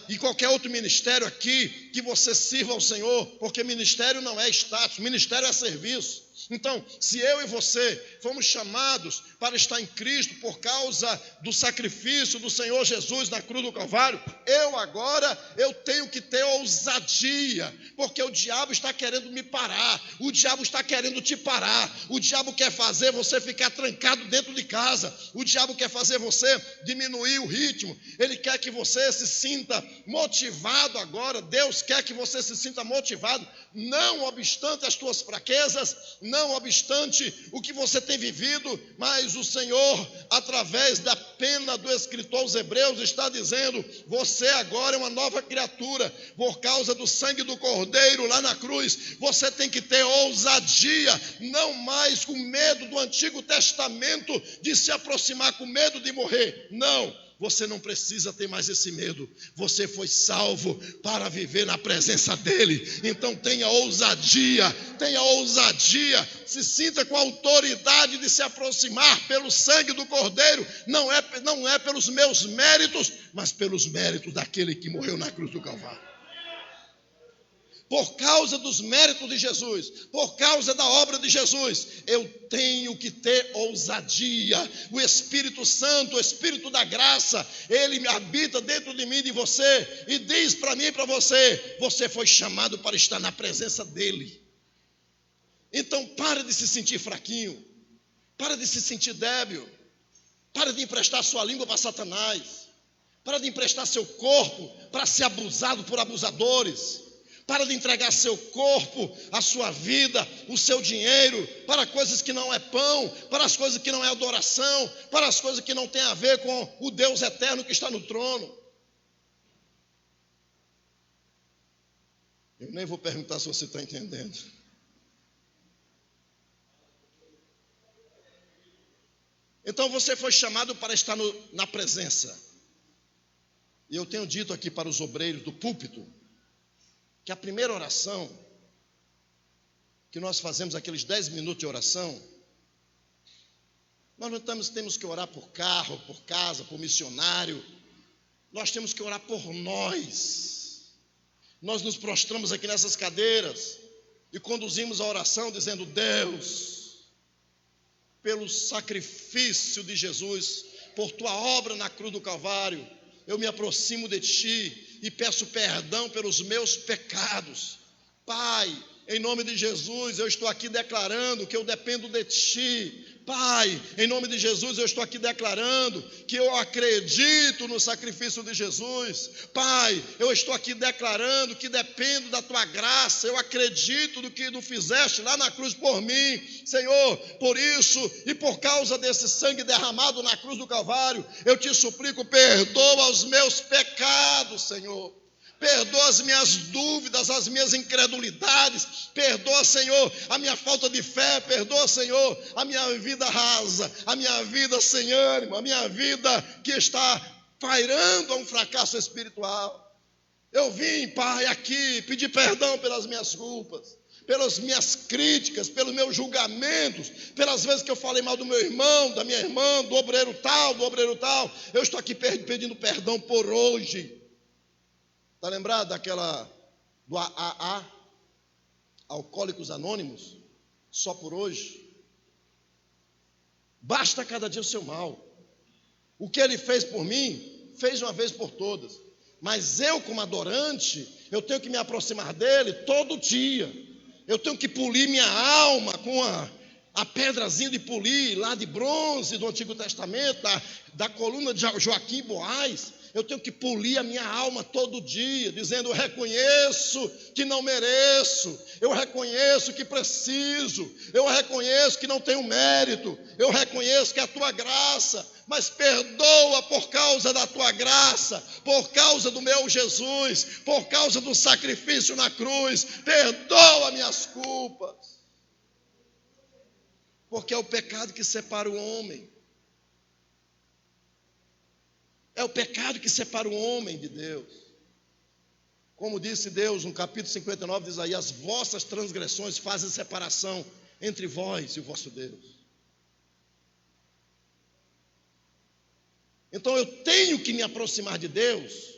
e qualquer outro ministério aqui, que você sirva ao Senhor, porque ministério não é status, ministério é serviço. Então, se eu e você fomos chamados para estar em Cristo por causa do sacrifício do Senhor Jesus na cruz do Calvário, eu tenho que ter ousadia, porque o diabo está querendo me parar, o diabo está querendo te parar, o diabo quer fazer você ficar trancado dentro de casa, o diabo quer fazer você diminuir o ritmo, ele quer que você se sinta motivado agora. Deus quer que você se sinta motivado, não obstante as tuas fraquezas, não obstante o que você tem vivido, mas o Senhor, através da pena do escritor aos Hebreus, está dizendo: você agora é uma nova criatura, por causa do sangue do Cordeiro lá na cruz. Você tem que ter ousadia, não mais com medo do Antigo Testamento, de se aproximar, com medo de morrer. Não, você não precisa ter mais esse medo. Você foi salvo para viver na presença dele. Então tenha ousadia, se sinta com a autoridade de se aproximar pelo sangue do Cordeiro. Não é pelos meus méritos, mas pelos méritos daquele que morreu na cruz do Calvário. Por causa dos méritos de Jesus, por causa da obra de Jesus, eu tenho que ter ousadia. O Espírito Santo, o Espírito da graça, ele habita dentro de mim e de você, e diz para mim e para você: você foi chamado para estar na presença dele. Então pare de se sentir fraquinho, pare de se sentir débil, pare de emprestar sua língua para Satanás, pare de emprestar seu corpo para ser abusado por abusadores. Para de entregar seu corpo, a sua vida, o seu dinheiro, para coisas que não é pão, para as coisas que não é adoração, para as coisas que não tem a ver com o Deus eterno que está no trono. Eu nem vou perguntar se você está entendendo. Então você foi chamado para estar na presença. E eu tenho dito aqui para os obreiros do púlpito, que a primeira oração, que nós fazemos aqueles 10 minutos de oração, nós não temos que orar por carro, por casa, por missionário, nós temos que orar por nós. Nós nos prostramos aqui nessas cadeiras e conduzimos a oração dizendo: Deus, pelo sacrifício de Jesus, por tua obra na cruz do Calvário, eu me aproximo de ti e peço perdão pelos meus pecados. Pai, em nome de Jesus, eu estou aqui declarando que eu dependo de ti. Pai, em nome de Jesus, eu estou aqui declarando que eu acredito no sacrifício de Jesus. Pai, eu estou aqui declarando que dependo da tua graça. Eu acredito no que tu fizeste lá na cruz por mim. Senhor, por isso e por causa desse sangue derramado na cruz do Calvário, eu te suplico, perdoa os meus pecados, Senhor. Perdoa as minhas dúvidas, as minhas incredulidades. Perdoa, Senhor, a minha falta de fé. Perdoa, Senhor, a minha vida rasa, a minha vida sem ânimo, a minha vida que está pairando a um fracasso espiritual. Eu vim, Pai, aqui pedir perdão pelas minhas culpas, pelas minhas críticas, pelos meus julgamentos, pelas vezes que eu falei mal do meu irmão, da minha irmã, do obreiro tal. Eu estou aqui pedindo perdão por hoje. Está lembrado do AAA, Alcoólicos Anônimos? Só por hoje. Basta cada dia o seu mal. O que ele fez por mim, fez uma vez por todas. Mas eu, como adorante, eu tenho que me aproximar dele todo dia. Eu tenho que polir minha alma com a pedrazinha de polir lá de bronze do Antigo Testamento, da coluna de Joaquim Boaz. Eu tenho que polir a minha alma todo dia, dizendo: eu reconheço que não mereço, eu reconheço que preciso, eu reconheço que não tenho mérito, eu reconheço que é a tua graça, mas perdoa por causa da tua graça, por causa do meu Jesus, por causa do sacrifício na cruz, perdoa minhas culpas. Porque é o pecado que separa o homem. É o pecado que separa o homem de Deus. Como disse Deus no capítulo 59 de Isaías: as vossas transgressões fazem separação entre vós e o vosso Deus. Então eu tenho que me aproximar de Deus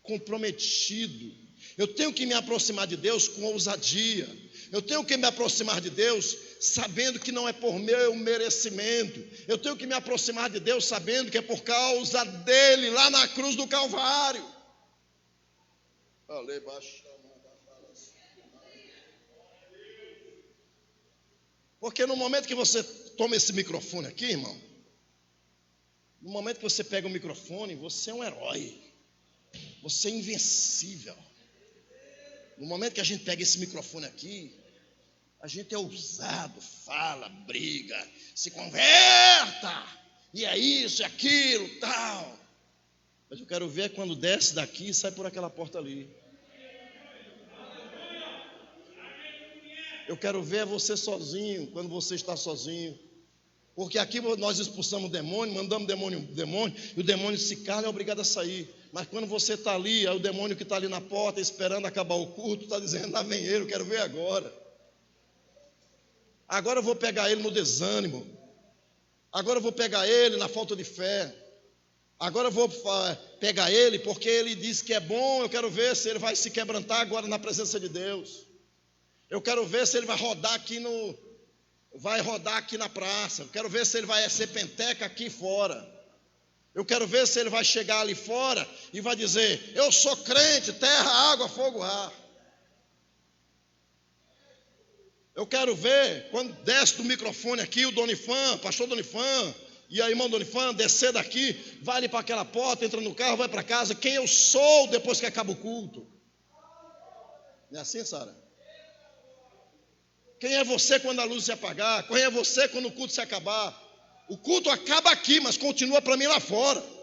comprometido. Eu tenho que me aproximar de Deus com ousadia. Eu tenho que me aproximar de Deus sabendo que não é por meu merecimento. Eu tenho que me aproximar de Deus sabendo que é por causa dele, lá na cruz do Calvário. Porque no momento que você toma esse microfone aqui, irmão, no momento que você pega o microfone, você é um herói. Você é invencível. No momento que a gente pega esse microfone aqui, a gente é ousado, fala, briga, se converta, e é isso, é aquilo, tal. Mas eu quero ver quando desce daqui e sai por aquela porta ali. Eu quero ver você sozinho, quando você está sozinho. Porque aqui nós expulsamos o demônio, mandamos demônio, e o demônio se cala, é obrigado a sair. Mas quando você está ali, aí o demônio que está ali na porta, esperando acabar o culto, está dizendo: lá vem ele, eu quero ver agora. Agora eu vou pegar ele no desânimo. Agora eu vou pegar ele na falta de fé. Agora eu vou pegar ele porque ele disse que é bom. Eu quero ver se ele vai se quebrantar agora na presença de Deus. Eu quero ver se ele vai rodar aqui na praça. Eu quero ver se ele vai ser penteca aqui fora. Eu quero ver se ele vai chegar ali fora e vai dizer: eu sou crente, terra, água, fogo, ar. Eu quero ver quando desce do microfone aqui o Donifan, pastor Donifan, e a irmã Donifan descer daqui, vai ali para aquela porta, entra no carro, vai para casa. Quem eu sou depois que acaba o culto? Não é assim, Sara? Quem é você quando a luz se apagar? Quem é você quando o culto se acabar? O culto acaba aqui, mas continua para mim lá fora.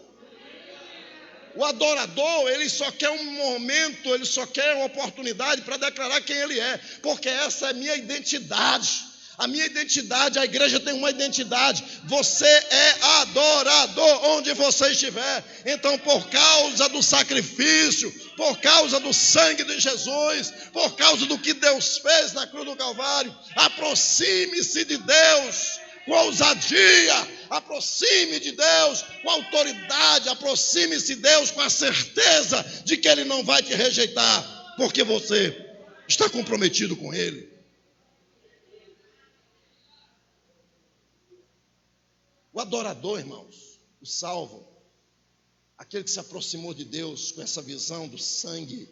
O adorador, ele só quer um momento, ele só quer uma oportunidade para declarar quem ele é, porque essa é a minha identidade. A minha identidade, a igreja tem uma identidade: você é adorador onde você estiver. Então, por causa do sacrifício, por causa do sangue de Jesus, por causa do que Deus fez na cruz do Calvário, aproxime-se de Deus com ousadia, aproxime de Deus com autoridade, aproxime-se de Deus com a certeza de que Ele não vai te rejeitar, porque você está comprometido com Ele. O adorador, irmãos, o salvo, aquele que se aproximou de Deus com essa visão do sangue,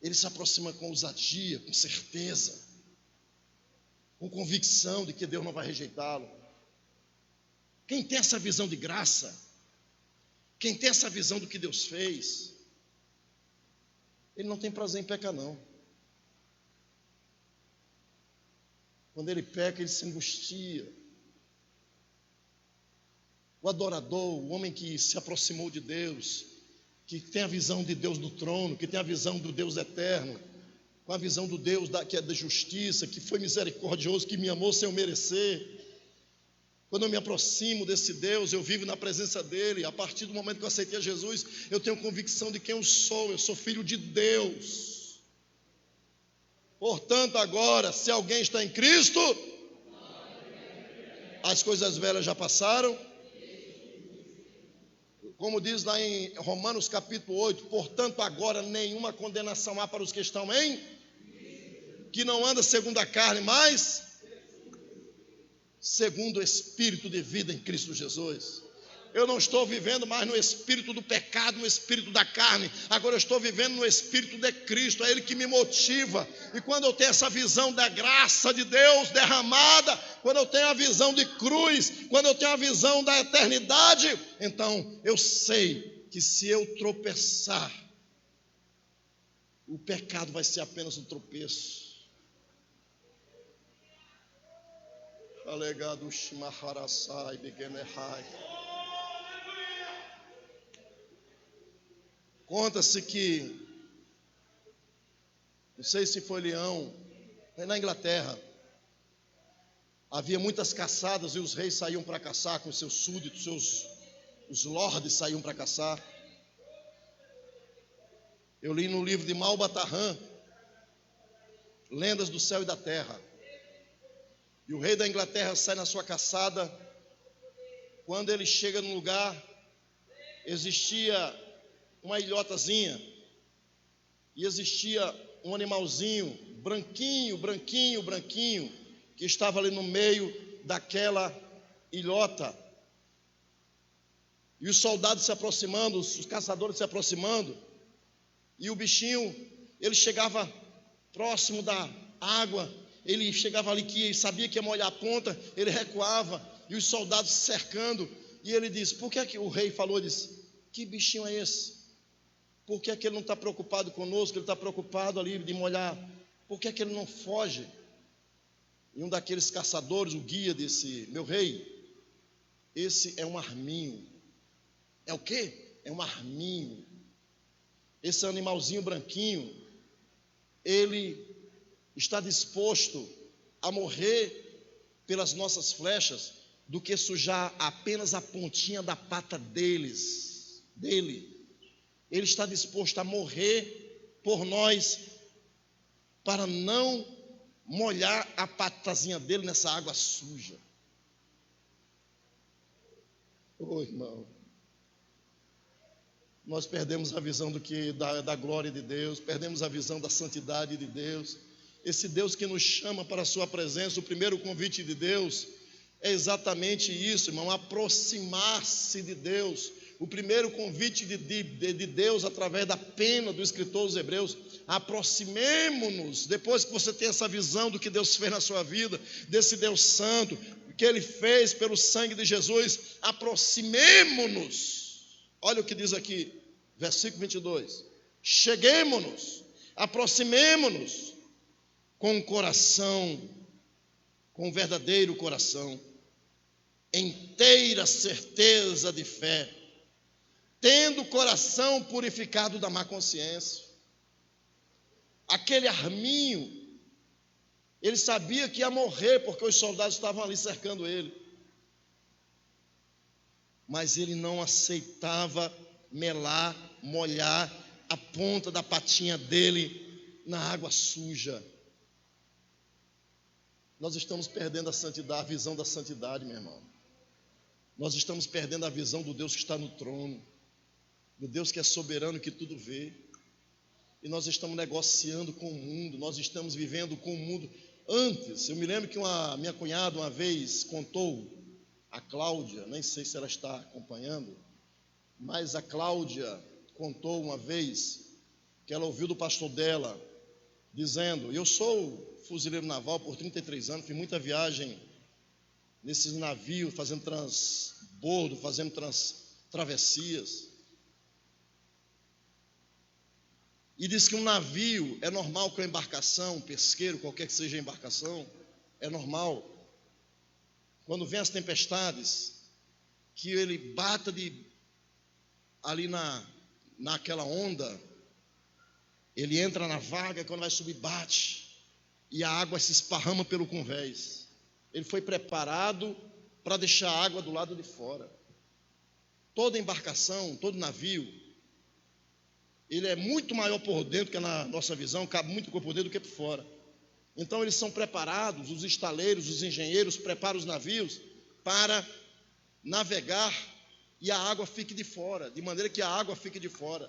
ele se aproxima com ousadia, com certeza, com convicção de que Deus não vai rejeitá-lo. Quem tem essa visão de graça, quem tem essa visão do que Deus fez, ele não tem prazer em pecar, não. Quando ele peca, ele se angustia. O adorador, o homem que se aproximou de Deus, que tem a visão de Deus do trono, que tem a visão do Deus eterno, com a visão do Deus que é da justiça, que foi misericordioso, que me amou sem eu merecer. Quando eu me aproximo desse Deus, eu vivo na presença dele. A partir do momento que eu aceitei a Jesus, eu tenho convicção de quem eu sou filho de Deus. Portanto, agora, se alguém está em Cristo, as coisas velhas já passaram. Como diz lá em Romanos capítulo 8, portanto agora nenhuma condenação há para os que estão que não anda segundo a carne, mas segundo o Espírito de vida em Cristo Jesus. Eu não estou vivendo mais no espírito do pecado, no espírito da carne. Agora eu estou vivendo no espírito de Cristo. É Ele que me motiva. E quando eu tenho essa visão da graça de Deus derramada, quando eu tenho a visão de cruz, quando eu tenho a visão da eternidade, então eu sei que se eu tropeçar, o pecado vai ser apenas um tropeço. Alegado Shimaharassai Begenehai. Conta-se que, não sei se foi Leão, foi na Inglaterra, havia muitas caçadas e os reis saíam para caçar com seus súditos, os lordes saíam para caçar. Eu li no livro de Malbatarran, Lendas do Céu e da Terra. E o rei da Inglaterra sai na sua caçada. Quando ele chega no lugar, existia uma ilhotazinha, e existia um animalzinho branquinho, que estava ali no meio daquela ilhota. E os soldados se aproximando, os caçadores se aproximando, e o bichinho, ele chegava próximo da água, ele chegava ali que sabia que ia molhar a ponta, ele recuava, e os soldados cercando, e ele disse, por que é que o rei falou, disse, que bichinho é esse? Por que é que ele não está preocupado conosco? Ele está preocupado ali de molhar. Por que é que ele não foge? E um daqueles caçadores, o guia desse, meu rei, esse é um arminho. É o quê? É um arminho. Esse animalzinho branquinho, ele está disposto a morrer pelas nossas flechas do que sujar apenas a pontinha da pata dele. Ele está disposto a morrer por nós para não molhar a patazinha dele nessa água suja. Ô irmão, nós perdemos a visão da glória de Deus, perdemos a visão da santidade de Deus. Esse Deus que nos chama para a sua presença, o primeiro convite de Deus é exatamente isso, irmão, aproximar-se de Deus. O primeiro convite de Deus através da pena do escritor dos Hebreus, aproximemo-nos, depois que você tem essa visão do que Deus fez na sua vida, desse Deus santo, que Ele fez pelo sangue de Jesus, aproximemo-nos. Olha o que diz aqui, versículo 22, cheguemo-nos, aproximemo-nos com o coração, com o verdadeiro coração, inteira certeza de fé, tendo o coração purificado da má consciência. Aquele arminho, ele sabia que ia morrer, porque os soldados estavam ali cercando ele, mas ele não aceitava molhar a ponta da patinha dele na água suja. Nós estamos perdendo a santidade, a visão da santidade, meu irmão. Nós estamos perdendo a visão do Deus que está no trono, do Deus que é soberano, que tudo vê. E nós estamos negociando com o mundo, nós estamos vivendo com o mundo. Antes, eu me lembro que minha cunhada uma vez contou, a Cláudia, nem sei se ela está acompanhando, mas a Cláudia contou uma vez que ela ouviu do pastor dela, dizendo, eu sou fuzileiro naval por 33 anos, fiz muita viagem nesses navios, fazendo transbordo, fazendo travessias. E diz que um navio é normal que a embarcação, um pesqueiro, qualquer que seja a embarcação, é normal. Quando vem as tempestades, que ele bata ali naquela onda, ele entra na vaga, quando vai subir, bate, e a água se esparrama pelo convés. Ele foi preparado para deixar a água do lado de fora. Toda embarcação, todo navio, ele é muito maior por dentro, que na nossa visão, cabe muito por dentro do que por fora. Então eles são preparados, os estaleiros, os engenheiros preparam os navios para navegar e a água fique de fora, de maneira que a água fique de fora.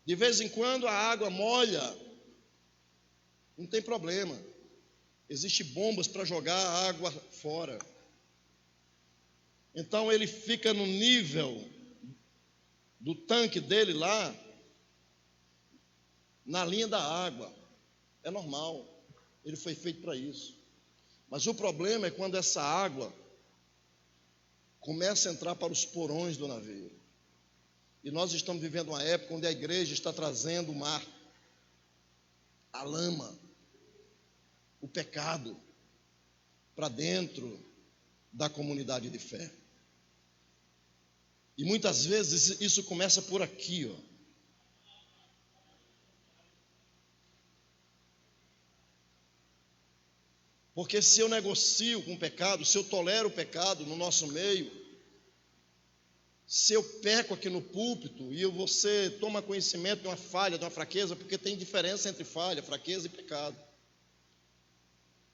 De vez em quando a água molha, não tem problema. Existem bombas para jogar a água fora. Então ele fica no nível do tanque dele lá, na linha da água. É normal, ele foi feito para isso. Mas o problema é quando essa água começa a entrar para os porões do navio. E nós estamos vivendo uma época onde a igreja está trazendo o mar, a lama, o pecado, para dentro da comunidade de fé. E muitas vezes isso começa por aqui, ó. Porque se eu negocio com o pecado, se eu tolero o pecado no nosso meio, se eu peco aqui no púlpito e você toma conhecimento de uma falha, de uma fraqueza, porque tem diferença entre falha, fraqueza e pecado.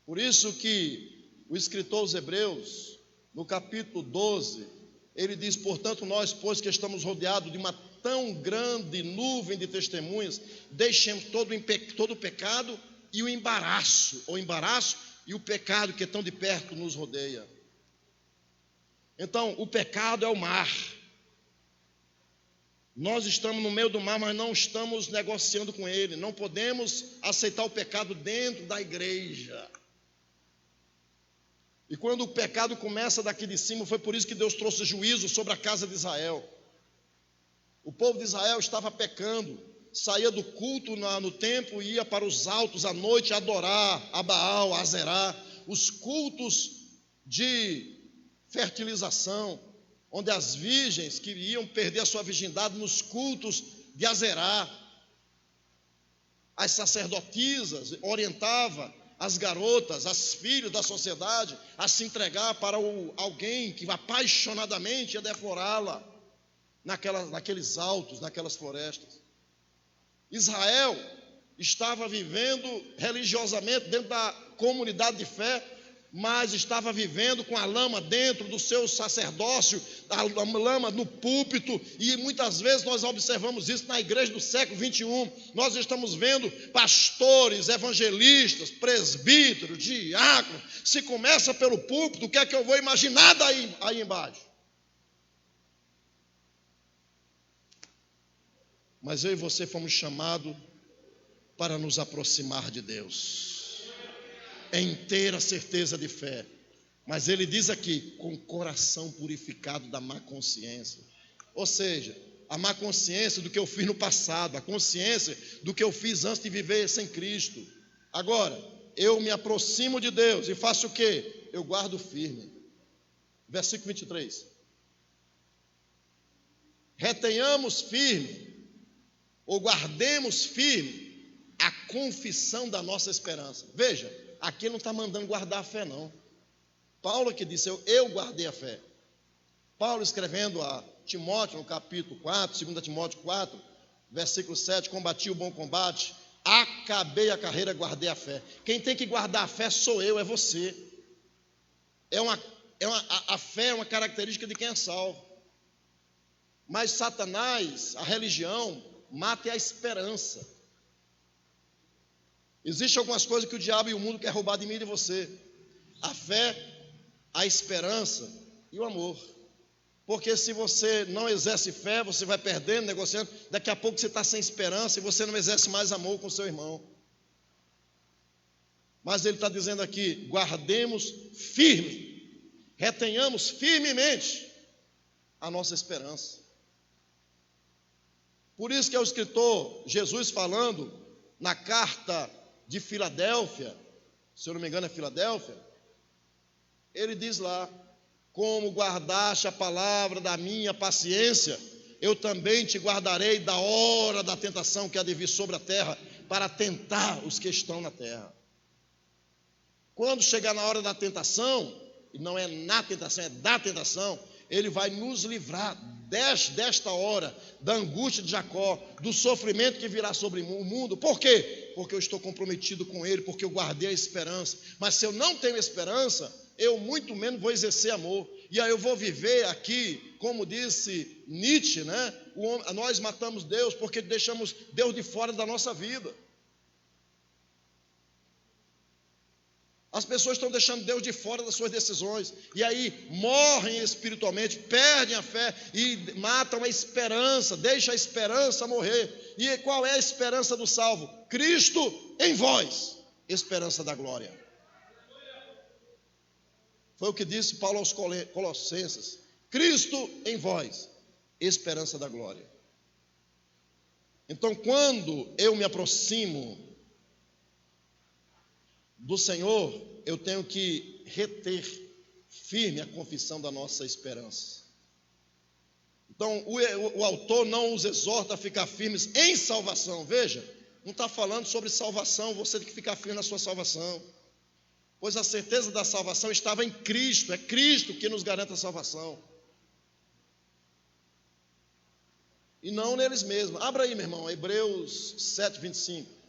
Por isso que o escritor aos Hebreus, no capítulo 12, ele diz: portanto nós, pois que estamos rodeados de uma tão grande nuvem de testemunhas, deixemos todo o pecado e o embaraço e o pecado que tão de perto nos rodeia. Então, o pecado é o mar. Nós estamos no meio do mar, mas não estamos negociando com ele. Não podemos aceitar o pecado dentro da igreja. E quando o pecado começa daqui de cima, foi por isso que Deus trouxe juízo sobre a casa de Israel. O povo de Israel estava pecando, saía do culto no templo e ia para os altos à noite adorar a Baal, a Azerá, os cultos de fertilização, onde as virgens queriam perder a sua virgindade nos cultos de Azerá. As sacerdotisas orientavam as garotas, as filhas da sociedade, a se entregar para alguém que apaixonadamente ia deflorá-la naqueles altos, naquelas florestas. Israel estava vivendo religiosamente dentro da comunidade de fé, mas estava vivendo com a lama dentro do seu sacerdócio, a lama no púlpito, e muitas vezes nós observamos isso na igreja do século 21. Nós estamos vendo pastores, evangelistas, presbíteros, diáconos. Se começa pelo púlpito, o que é que eu vou imaginar aí embaixo? Mas eu e você fomos chamados para nos aproximar de Deus, em ter a certeza de fé. Mas ele diz aqui, com o coração purificado da má consciência. Ou seja, a má consciência do que eu fiz no passado, a consciência do que eu fiz antes de viver sem Cristo. Agora, eu me aproximo de Deus e faço o quê? Eu guardo firme. Versículo 23. Retenhamos firme, ou guardemos firme, a confissão da nossa esperança. Veja, aqui não está mandando guardar a fé, não. Paulo que disse, eu guardei a fé. Paulo escrevendo a Timóteo, no capítulo 4, 2 Timóteo 4, versículo 7, combati o bom combate, acabei a carreira, guardei a fé. Quem tem que guardar a fé sou eu, é você. A fé é uma característica de quem é salvo. Mas Satanás, a religião, mata a esperança. Existem algumas coisas que o diabo e o mundo quer roubar de mim e de você: a fé, a esperança e o amor. Porque se você não exerce fé, você vai perdendo, negociando, daqui a pouco você está sem esperança e você não exerce mais amor com seu irmão. Mas ele está dizendo aqui, guardemos firme, retenhamos firmemente a nossa esperança. Por isso que é o escritor Jesus falando na carta de Filadélfia, se eu não me engano é Filadélfia, ele diz lá: como guardaste a palavra da minha paciência, eu também te guardarei da hora da tentação que há de vir sobre a terra, para tentar os que estão na terra. Quando chegar na hora da tentação, e não é na tentação, é da tentação, ele vai nos livrar desta hora, da angústia de Jacó, do sofrimento que virá sobre o mundo. Por quê? Porque eu estou comprometido com ele, porque eu guardei a esperança. Mas se eu não tenho esperança, eu muito menos vou exercer amor. E aí eu vou viver aqui, como disse Nietzsche, né? Nós matamos Deus porque deixamos Deus de fora da nossa vida. As pessoas estão deixando Deus de fora das suas decisões, e aí morrem espiritualmente, perdem a fé e matam a esperança, deixam a esperança morrer. E qual é a esperança do salvo? Cristo em vós, esperança da glória. Foi o que disse Paulo aos Colossenses: Cristo em vós, esperança da glória. Então, quando eu me aproximo do Senhor, eu tenho que reter firme a confissão da nossa esperança. Então, o autor não os exorta a ficar firmes em salvação. Veja, não está falando sobre salvação, você tem que ficar firme na sua salvação. Pois a certeza da salvação estava em Cristo, é Cristo que nos garante a salvação. E não neles mesmos. Abra aí, meu irmão, Hebreus 7, 25.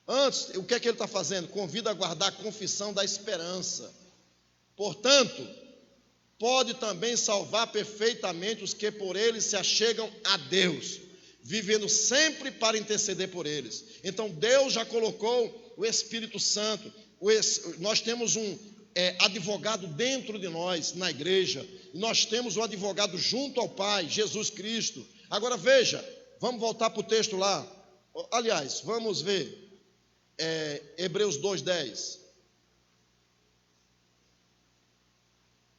Antes, o que é que ele está fazendo? Convida a guardar a confissão da esperança. Portanto, pode também salvar perfeitamente os que por ele se achegam a Deus, vivendo sempre para interceder por eles. Então, Deus já colocou o Espírito Santo. Nós temos um advogado dentro de nós, na igreja. Nós temos um advogado junto ao Pai, Jesus Cristo. Agora veja, vamos voltar para o texto lá. Aliás, vamos ver Hebreus 2:10.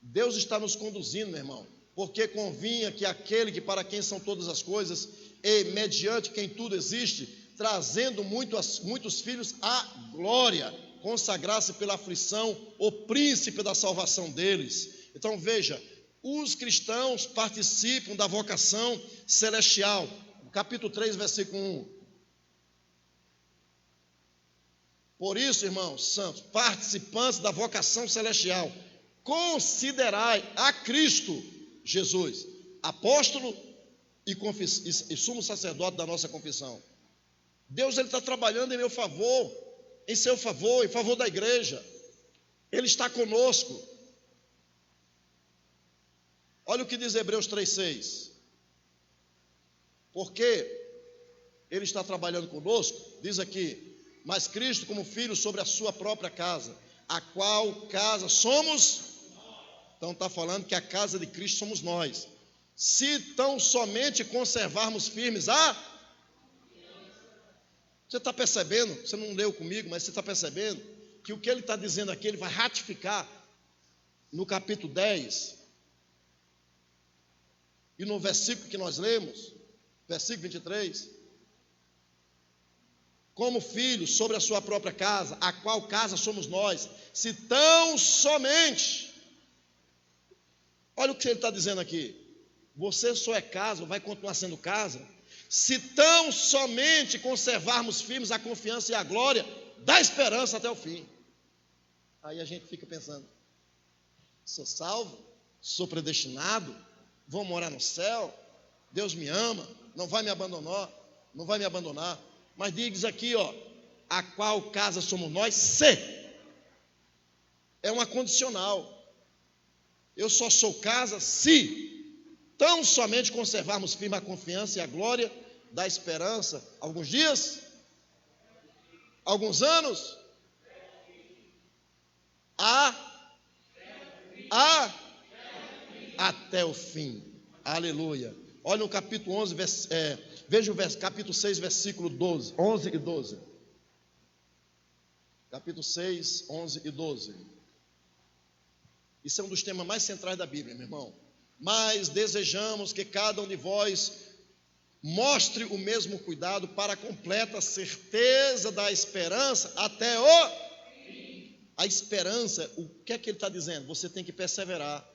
Deus está nos conduzindo, meu irmão, porque convinha que aquele que para quem são todas as coisas e mediante quem tudo existe, trazendo muitos filhos à glória, consagrasse pela aflição o príncipe da salvação deles. Então veja, os cristãos participam da vocação celestial. Capítulo 3, versículo 1. Por isso, irmãos santos, participantes da vocação celestial, considerai a Cristo Jesus, apóstolo e sumo sacerdote da nossa confissão. Deus, ele está trabalhando em meu favor, em seu favor, em favor da igreja. Ele está conosco. Olha o que diz Hebreus 3:6. Porque ele está trabalhando conosco, diz aqui: mas Cristo como filho sobre a sua própria casa, a qual casa somos. Então está falando que a casa de Cristo somos nós. Se tão somente conservarmos firmes Você está percebendo? Você não leu comigo, mas você está percebendo que o que ele está dizendo aqui, ele vai ratificar no capítulo 10 e no versículo que nós lemos, versículo 23. Como filhos sobre a sua própria casa, a qual casa somos nós, se tão somente. Olha o que ele está dizendo aqui. Você só é casa, ou vai continuar sendo casa, se tão somente conservarmos firmes a confiança e a glória da esperança até o fim. Aí a gente fica pensando: sou salvo, sou predestinado, vou morar no céu, Deus me ama, não vai me abandonar, não vai me abandonar. Mas diz aqui, a qual casa somos nós, se. É uma condicional. Eu só sou casa se tão somente conservarmos firme a confiança e a glória da esperança, alguns dias, alguns anos, até o fim. Aleluia. Olha no capítulo 11, veja o capítulo 6, versículo 11 e 12. Capítulo 6, 11 e 12. Isso é um dos temas mais centrais da Bíblia, meu irmão. Mas desejamos que cada um de vós mostre o mesmo cuidado para a completa certeza da esperança até a esperança. O que é que ele está dizendo? Você tem que perseverar.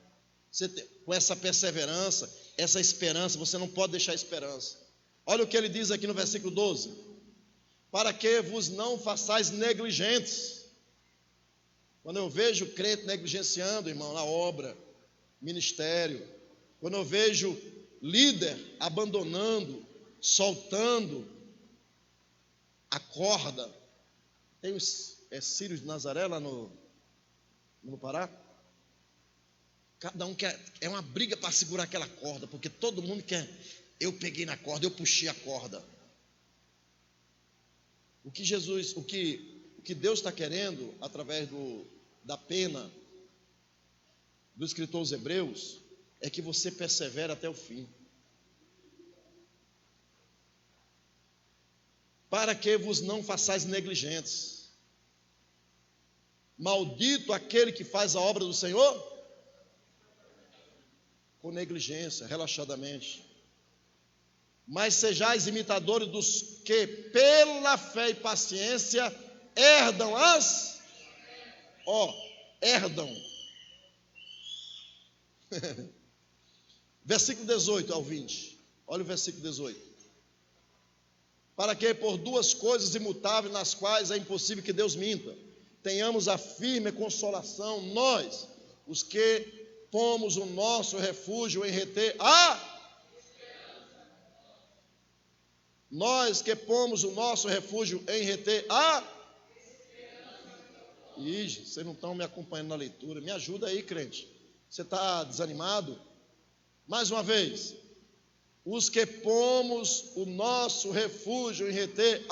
Com essa perseverança, essa esperança, você não pode deixar a esperança. Olha o que ele diz aqui no versículo 12: para que vos não façais negligentes. Quando eu vejo crente negligenciando, irmão, na obra, ministério, quando eu vejo líder abandonando, soltando a corda. Tem os Sírios de Nazaré lá no Pará. Cada um quer, é uma briga para segurar aquela corda, porque todo mundo quer. Eu peguei na corda, eu puxei a corda. O que Deus está querendo através da pena do escritor aos Hebreus é que você persevera até o fim. Para que vos não façais negligentes. Maldito aquele que faz a obra do Senhor com negligência, relaxadamente. Mas sejais imitadores dos que, pela fé e paciência, herdam herdam. Versículo 18 ao 20. Olha o versículo 18. Para que por duas coisas imutáveis, nas quais é impossível que Deus minta, tenhamos a firme consolação, nós, os que pomos o nosso refúgio em reter Nós que pomos o nosso refúgio em reter Ih, vocês não estão me acompanhando na leitura. Me ajuda aí, crente. Você está desanimado? Mais uma vez. Os que pomos o nosso refúgio em reter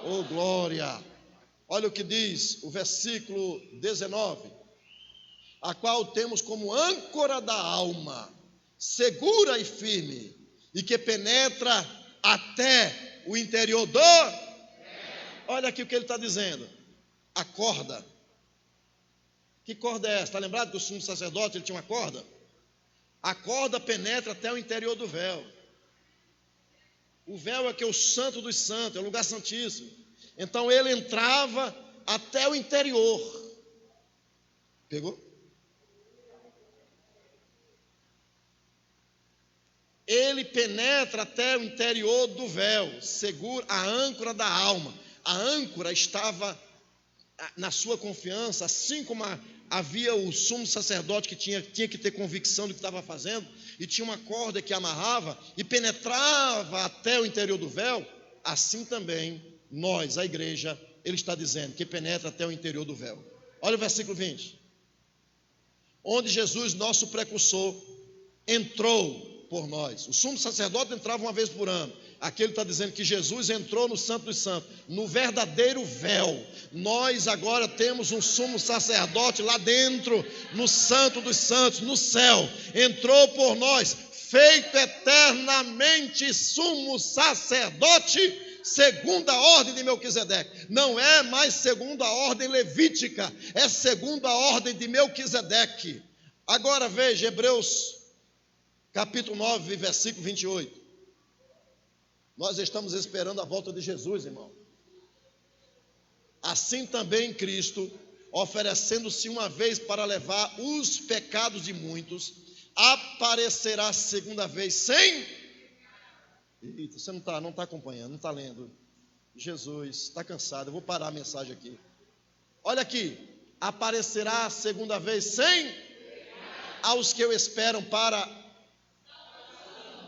Oh, glória! Olha o que diz o versículo 19. A qual temos como âncora da alma, segura e firme, e que penetra até o interior do... Olha aqui o que ele está dizendo. A corda. Que corda é essa? Está lembrado que o sumo sacerdote ele tinha uma corda? A corda penetra até o interior do véu. O véu é que é o santo dos santos, é o lugar santíssimo. Então ele entrava até o interior. Pegou? Ele penetra até o interior do véu, segura a âncora da alma. A âncora estava na sua confiança, assim como havia o sumo sacerdote que tinha que ter convicção do que estava fazendo, e tinha uma corda que amarrava e penetrava até o interior do véu, assim também nós, a igreja, ele está dizendo que penetra até o interior do véu. Olha o versículo 20. Onde Jesus, nosso precursor, entrou por nós. O sumo sacerdote entrava uma vez por ano. Aqui ele está dizendo que Jesus entrou no Santo dos Santos, no verdadeiro véu. Nós agora temos um sumo sacerdote lá dentro, no Santo dos Santos, no céu. Entrou por nós, feito eternamente sumo sacerdote, segundo a ordem de Melquisedeque. Não é mais segundo a ordem levítica, é segundo a ordem de Melquisedeque. Agora veja, Hebreus capítulo 9, versículo 28. Nós estamos esperando a volta de Jesus, irmão. Assim também Cristo, oferecendo-se uma vez para levar os pecados de muitos, aparecerá segunda vez sem... Eita, você não está acompanhando, não está lendo. Jesus, está cansado, eu vou parar a mensagem aqui. Olha aqui, aparecerá segunda vez sem... Aos que o esperam para...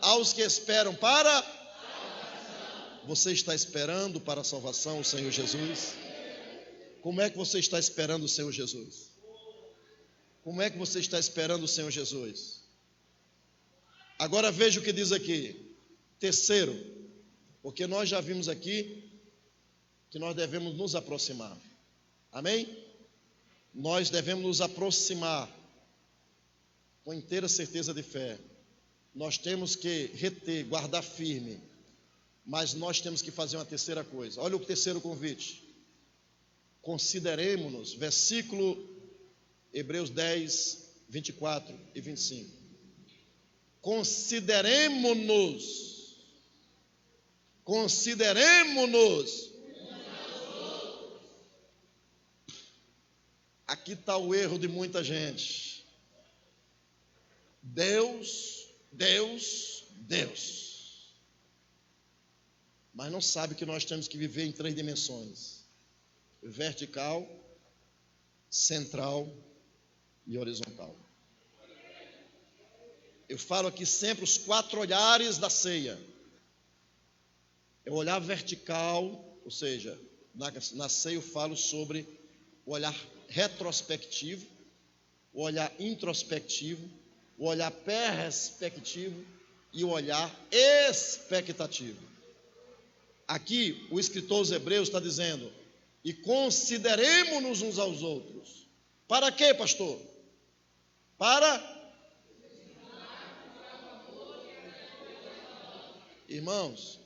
Aos que esperam para... Você está esperando para a salvação o Senhor Jesus? Como é que você está esperando o Senhor Jesus? Como é que você está esperando o Senhor Jesus? Agora veja o que diz aqui. Terceiro, porque nós já vimos aqui que nós devemos nos aproximar. Amém? Nós devemos nos aproximar com inteira certeza de fé. Nós temos que reter, guardar firme. Mas nós temos que fazer uma terceira coisa. Olha o terceiro convite. Consideremos-nos, versículo Hebreus 10, 24 e 25. Consideremos-nos. Aqui está o erro de muita gente. Deus. Mas não sabe que nós temos que viver em 3 dimensões: vertical, central e horizontal. Eu falo aqui sempre os 4 olhares da ceia. É o olhar vertical, ou seja, na ceia eu falo sobre o olhar retrospectivo, o olhar introspectivo, o olhar perspectivo e o olhar expectativo. Aqui o escritor aos Hebreus está dizendo: e consideremos-nos uns aos outros. Para quê, pastor? Para... Irmãos,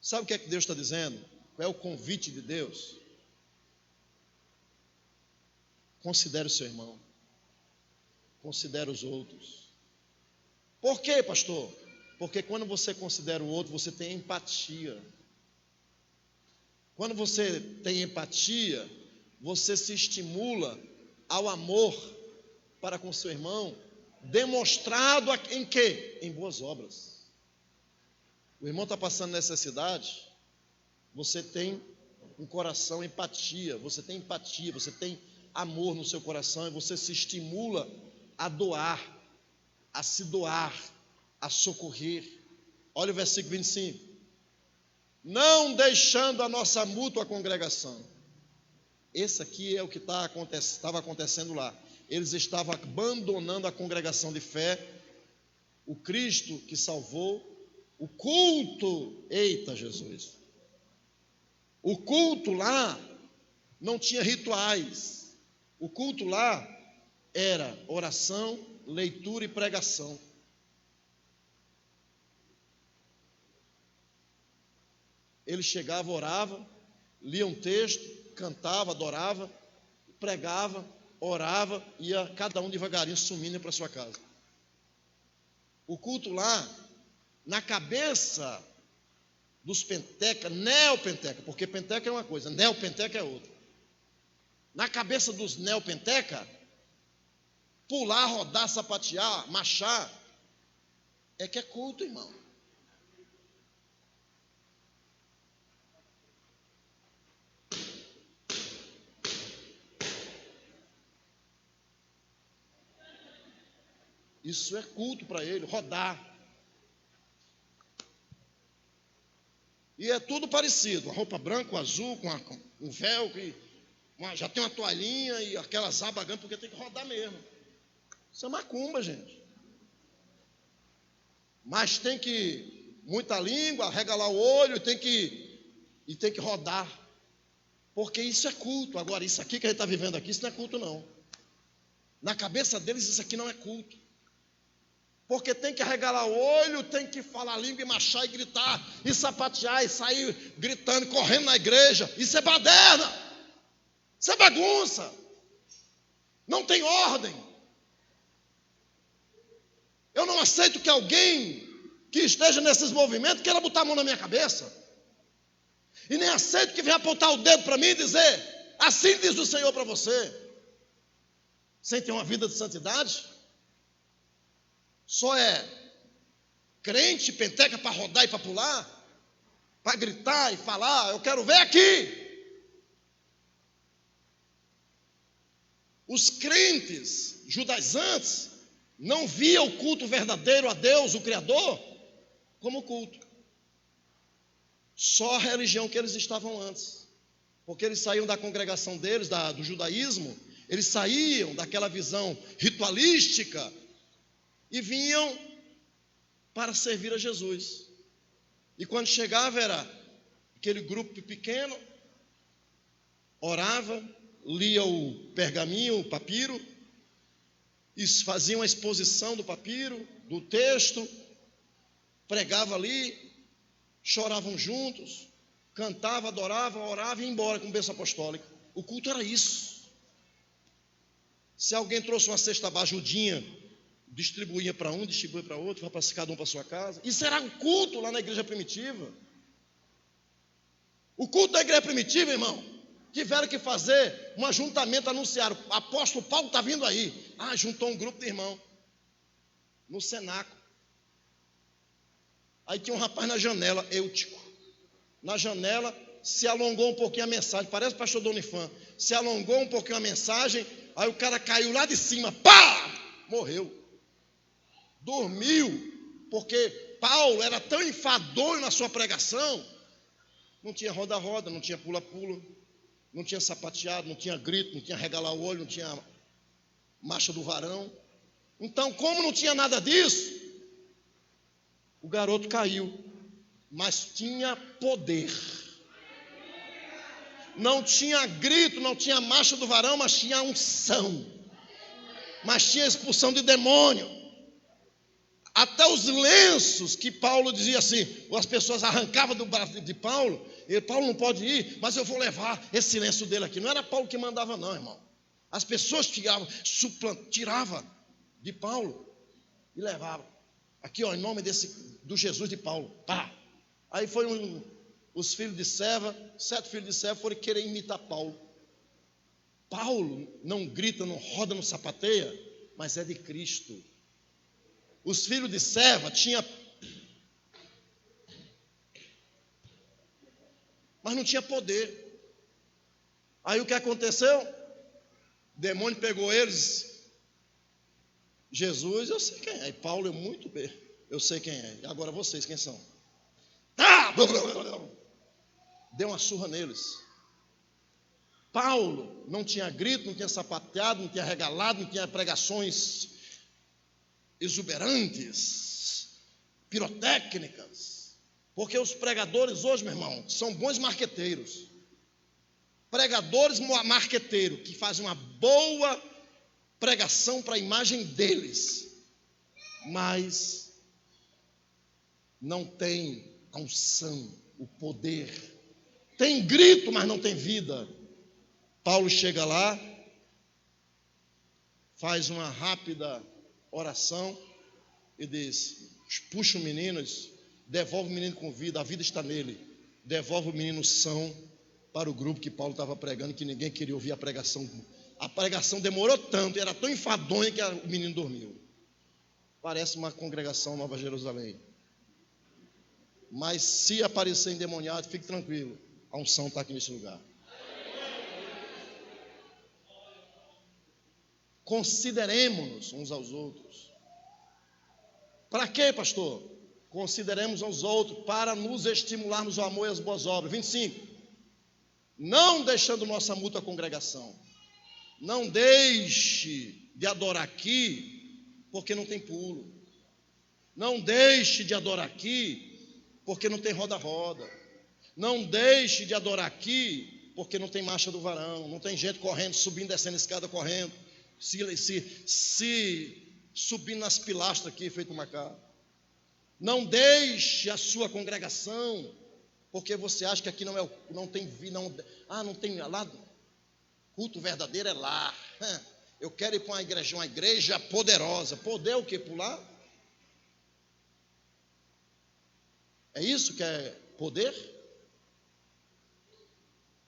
sabe o que é que Deus está dizendo? Qual é o convite de Deus? Considere o seu irmão. Considere os outros. Por quê, pastor? Porque quando você considera o outro, você tem empatia. Quando você tem empatia, você se estimula ao amor para com seu irmão, demonstrado em quê? Em boas obras. O irmão está passando necessidade, você tem um coração, empatia, você tem amor no seu coração e você se estimula a doar, a se doar, a socorrer. Olha o versículo 25. Não deixando a nossa mútua congregação. Esse aqui é o que estava acontecendo lá. Eles estavam abandonando a congregação de fé, o Cristo que salvou, o culto. Eita Jesus! O culto lá não tinha rituais. O culto lá era oração, leitura e pregação. Ele chegava, orava, lia um texto, cantava, adorava, pregava, orava, ia cada um devagarinho sumindo para sua casa. O culto lá, na cabeça dos penteca, neopenteca, porque penteca é uma coisa, neopenteca é outra. Na cabeça dos neopenteca, pular, rodar, sapatear, marchar, é que é culto, irmão. Isso é culto para ele, rodar. E é tudo parecido, a roupa branca, o azul, com um véu, já tem uma toalhinha e aquelas abas grandes, porque tem que rodar mesmo. Isso é macumba, gente. Mas tem que, muita língua, regalar o olho, tem que rodar. Porque isso é culto. Agora, isso aqui que a gente está vivendo aqui, isso não é culto não. Na cabeça deles, isso aqui não é culto. Porque tem que arregalar o olho, tem que falar a língua e marchar e gritar, e sapatear, e sair gritando, correndo na igreja. Isso é baderna, isso é bagunça, não tem ordem. Eu não aceito que alguém que esteja nesses movimentos queira botar a mão na minha cabeça. E nem aceito que venha apontar o dedo para mim e dizer, assim diz o Senhor para você. Sem ter uma vida de santidade. Só é crente, penteca para rodar e para pular, para gritar e falar, eu quero ver aqui. Os crentes judaizantes não viam o culto verdadeiro a Deus, o Criador, como culto. Só a religião que eles estavam antes. Porque eles saíam da congregação deles, do judaísmo, eles saíam daquela visão ritualística, e vinham para servir a Jesus. E quando chegava era aquele grupo pequeno, orava, lia o pergaminho, o papiro, e faziam a exposição do papiro, do texto, pregava ali, choravam juntos, cantava, adorava, orava e ia embora com o berço apostólico. O culto era isso. Se alguém trouxe uma cesta bajudinha, distribuía para um, distribuía para outro, vai para cada um para sua casa. Isso era um culto lá na igreja primitiva. O culto da igreja primitiva, irmão, tiveram que fazer um ajuntamento, anunciaram, o apóstolo Paulo está vindo aí. Juntou um grupo de irmãos no cenáculo. Aí tinha um rapaz na janela, Eutico. Na janela se alongou um pouquinho a mensagem, parece o pastor Donifan. Se alongou um pouquinho a mensagem, aí o cara caiu lá de cima, pá! Morreu. Dormiu, porque Paulo era tão enfadonho na sua pregação, não tinha roda-roda, não tinha pula-pula, não tinha sapateado, não tinha grito, não tinha regalar o olho, não tinha marcha do varão. Então, como não tinha nada disso, o garoto caiu, mas tinha poder. não tinha grito, não tinha marcha do varão, mas tinha unção, mas tinha expulsão de demônio. Até os lenços que Paulo dizia assim, as pessoas arrancavam do braço de Paulo, e Paulo não pode ir, mas eu vou levar esse lenço dele aqui. Não era Paulo que mandava não, irmão. As pessoas tiravam de Paulo e levavam. Aqui, ó, em nome do Jesus de Paulo. Pá. Aí foi os filhos de Seva, 7 filhos de Seva foram querer imitar Paulo. Paulo não grita, não roda, não sapateia, mas é de Cristo. Os filhos de Seva tinham, mas não tinha poder. Aí o que aconteceu? O demônio pegou eles. Jesus, eu sei quem é. E Paulo, eu sei quem é. E agora vocês, quem são? Deu uma surra neles. Paulo não tinha grito, não tinha sapateado, não tinha regalado, não tinha pregações exuberantes, pirotécnicas, porque os pregadores hoje, meu irmão, são bons marqueteiros, pregadores marqueteiros, que fazem uma boa pregação para a imagem deles, mas não tem a unção, o poder, tem grito, mas não tem vida. Paulo chega lá, faz uma rápida oração e diz: puxa o menino, devolve o menino com vida, a vida está nele, devolve o menino são para o grupo que Paulo estava pregando, que ninguém queria ouvir a pregação. A pregação demorou tanto, era tão enfadonha que o menino dormiu. Parece uma congregação Nova Jerusalém, mas se aparecer endemoniado, fique tranquilo, a unção está aqui nesse lugar. Consideremos-nos uns aos outros. Para quê, pastor? Consideremos uns aos outros para nos estimularmos ao amor e às boas obras. 25. Não deixando nossa mútua congregação. Não deixe de adorar aqui, porque não tem pulo. Não deixe de adorar aqui, porque não tem roda-roda. Não deixe de adorar aqui, porque não tem marcha do varão. Não tem gente correndo, subindo, descendo a escada, correndo. Se subindo nas pilastras aqui, feito macaco. Não deixe a sua congregação, porque você acha que aqui não tem lá, culto verdadeiro é lá. Eu quero ir para uma igreja poderosa. Poder é o que? Pular? É isso que é poder?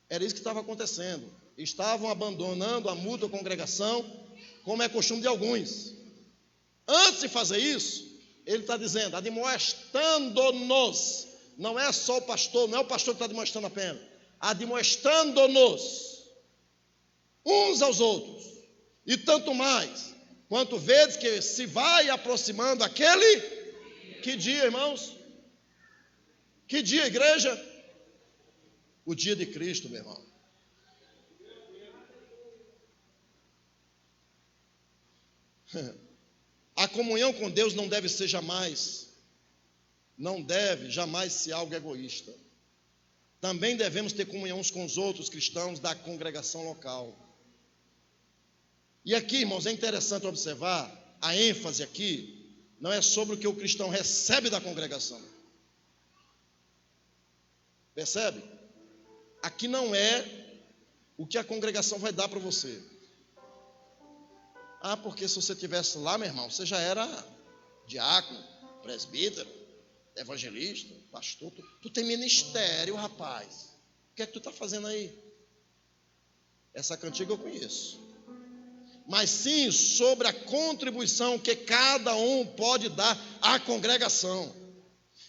Era isso que estava acontecendo. Estavam abandonando a mútua congregação, como é costume de alguns. Antes de fazer isso, ele está dizendo, admoestando-nos. Não é só o pastor, não é o pastor que está admoestando apenas. Admoestando-nos uns aos outros. E tanto mais, quanto vedes que se vai aproximando aquele, que dia, irmãos? Que dia, igreja? O dia de Cristo, meu irmão. A comunhão com Deus não deve jamais ser algo egoísta. Também devemos ter comunhão uns com os outros cristãos da congregação local. E aqui, irmãos, é interessante observar, a ênfase aqui não é sobre o que o cristão recebe da congregação. Percebe? Aqui não é o que a congregação vai dar para você. Porque se você estivesse lá, meu irmão, você já era diácono, presbítero, evangelista, pastor. Tu tem ministério, rapaz. O que é que tu está fazendo aí? Essa cantiga eu conheço. Mas sim sobre a contribuição que cada um pode dar à congregação.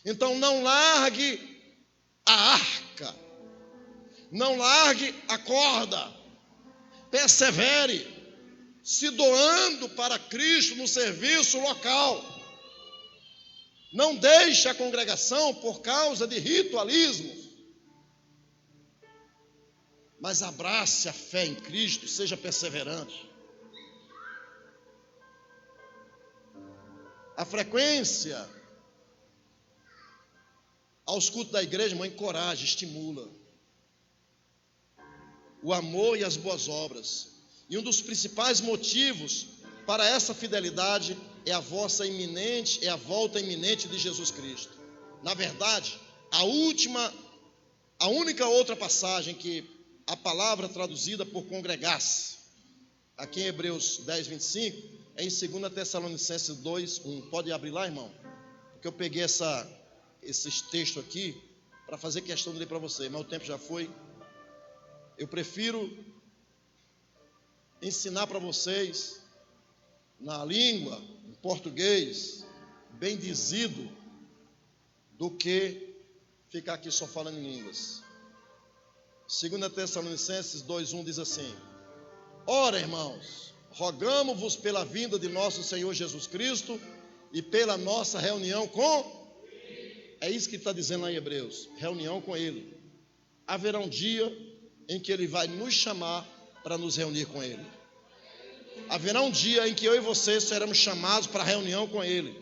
Então não largue a arca, não largue a corda, persevere, se doando para Cristo no serviço local. Não deixe a congregação por causa de ritualismos, mas abrace a fé em Cristo, seja perseverante. A frequência aos cultos da igreja, irmão, encoraja, estimula. o amor e as boas obras. E um dos principais motivos para essa fidelidade é a volta iminente de Jesus Cristo. Na verdade, a única outra passagem que a palavra traduzida por congregar-se, aqui em Hebreus 10, 25, é em 2 Tessalonicenses 2, 1. Pode abrir lá, irmão? Porque eu peguei esses textos aqui para fazer questão de ler para você, mas o tempo já foi. Eu prefiro ensinar para vocês na língua, em português, bem dizido, do que ficar aqui só falando em línguas. 2 Tessalonicenses 2:1 diz assim: ora, irmãos, rogamo-vos pela vinda de nosso Senhor Jesus Cristo e pela nossa reunião com... É isso que está dizendo lá em Hebreus, reunião com Ele. Haverá um dia em que Ele vai nos chamar para nos reunir com Ele. Haverá um dia em que eu e você seremos chamados para a reunião com Ele.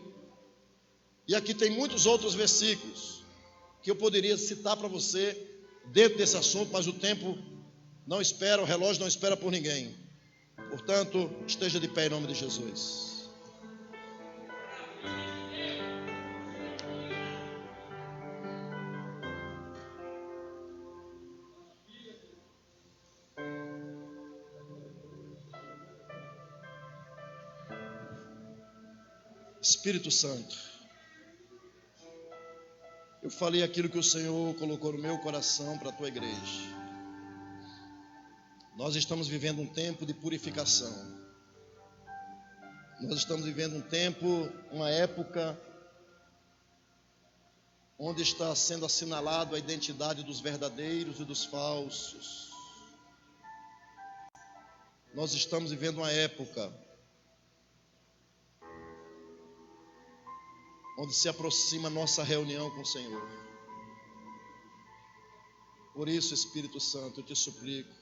E aqui tem muitos outros versículos que eu poderia citar para você dentro desse assunto, mas o tempo não espera, o relógio não espera por ninguém. Portanto, esteja de pé em nome de Jesus. Espírito Santo, eu falei aquilo que o Senhor colocou no meu coração para a tua igreja. Nós estamos vivendo um tempo de purificação. Nós estamos vivendo um tempo, uma época onde está sendo assinalado a identidade dos verdadeiros e dos falsos. Nós estamos vivendo uma época onde se aproxima a nossa reunião com o Senhor. Por isso, Espírito Santo, eu te suplico,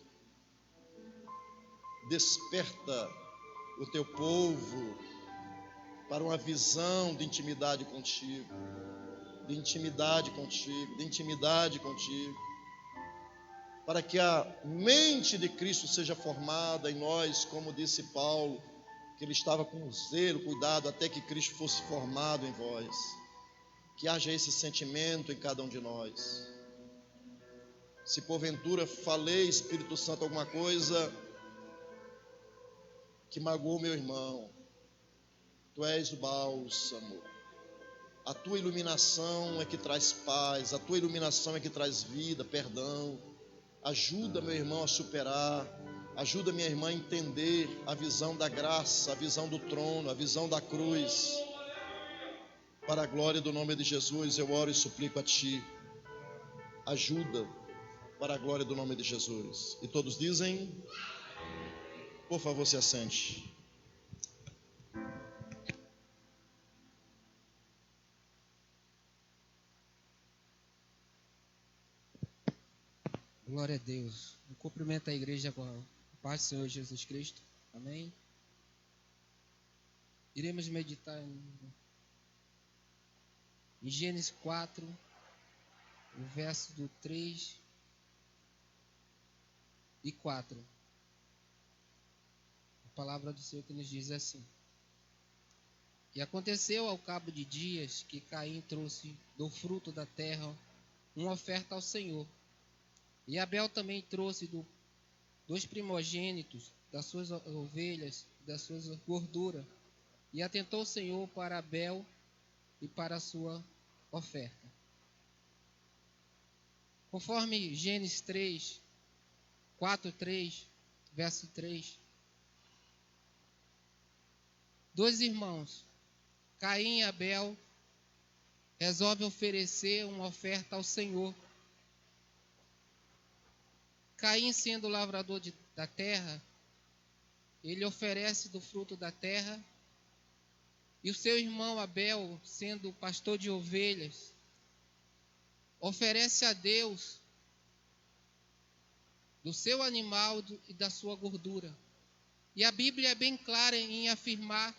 desperta o teu povo para uma visão de intimidade contigo, para que a mente de Cristo seja formada em nós, como disse Paulo, que ele estava com zelo, cuidado, até que Cristo fosse formado em vós. Que haja esse sentimento em cada um de nós. Se porventura falei, Espírito Santo, alguma coisa que magoou meu irmão, tu és o bálsamo. A tua iluminação é que traz paz, a tua iluminação é que traz vida, perdão. Ajuda meu irmão a superar, ajuda minha irmã a entender a visão da graça, a visão do trono, a visão da cruz. Para a glória do nome de Jesus, eu oro e suplico a ti, ajuda para a glória do nome de Jesus. E todos dizem, por favor, se assente. Glória a Deus. Eu cumprimento a igreja com a paz do Senhor Jesus Cristo. Amém. Iremos meditar em Gênesis 4, o verso do 3 e 4. A palavra do Senhor que nos diz assim: E aconteceu ao cabo de dias que Caim trouxe do fruto da terra uma oferta ao Senhor. E Abel também trouxe dos primogênitos das suas ovelhas, das suas gorduras. E atentou o Senhor para Abel e para a sua oferta. Conforme Gênesis 3, 4:3, verso 3. Dois irmãos, Caim e Abel, resolvem oferecer uma oferta ao Senhor. Caim, sendo lavrador da terra, ele oferece do fruto da terra, e o seu irmão Abel, sendo pastor de ovelhas, oferece a Deus do seu animal e da sua gordura. E a Bíblia é bem clara em afirmar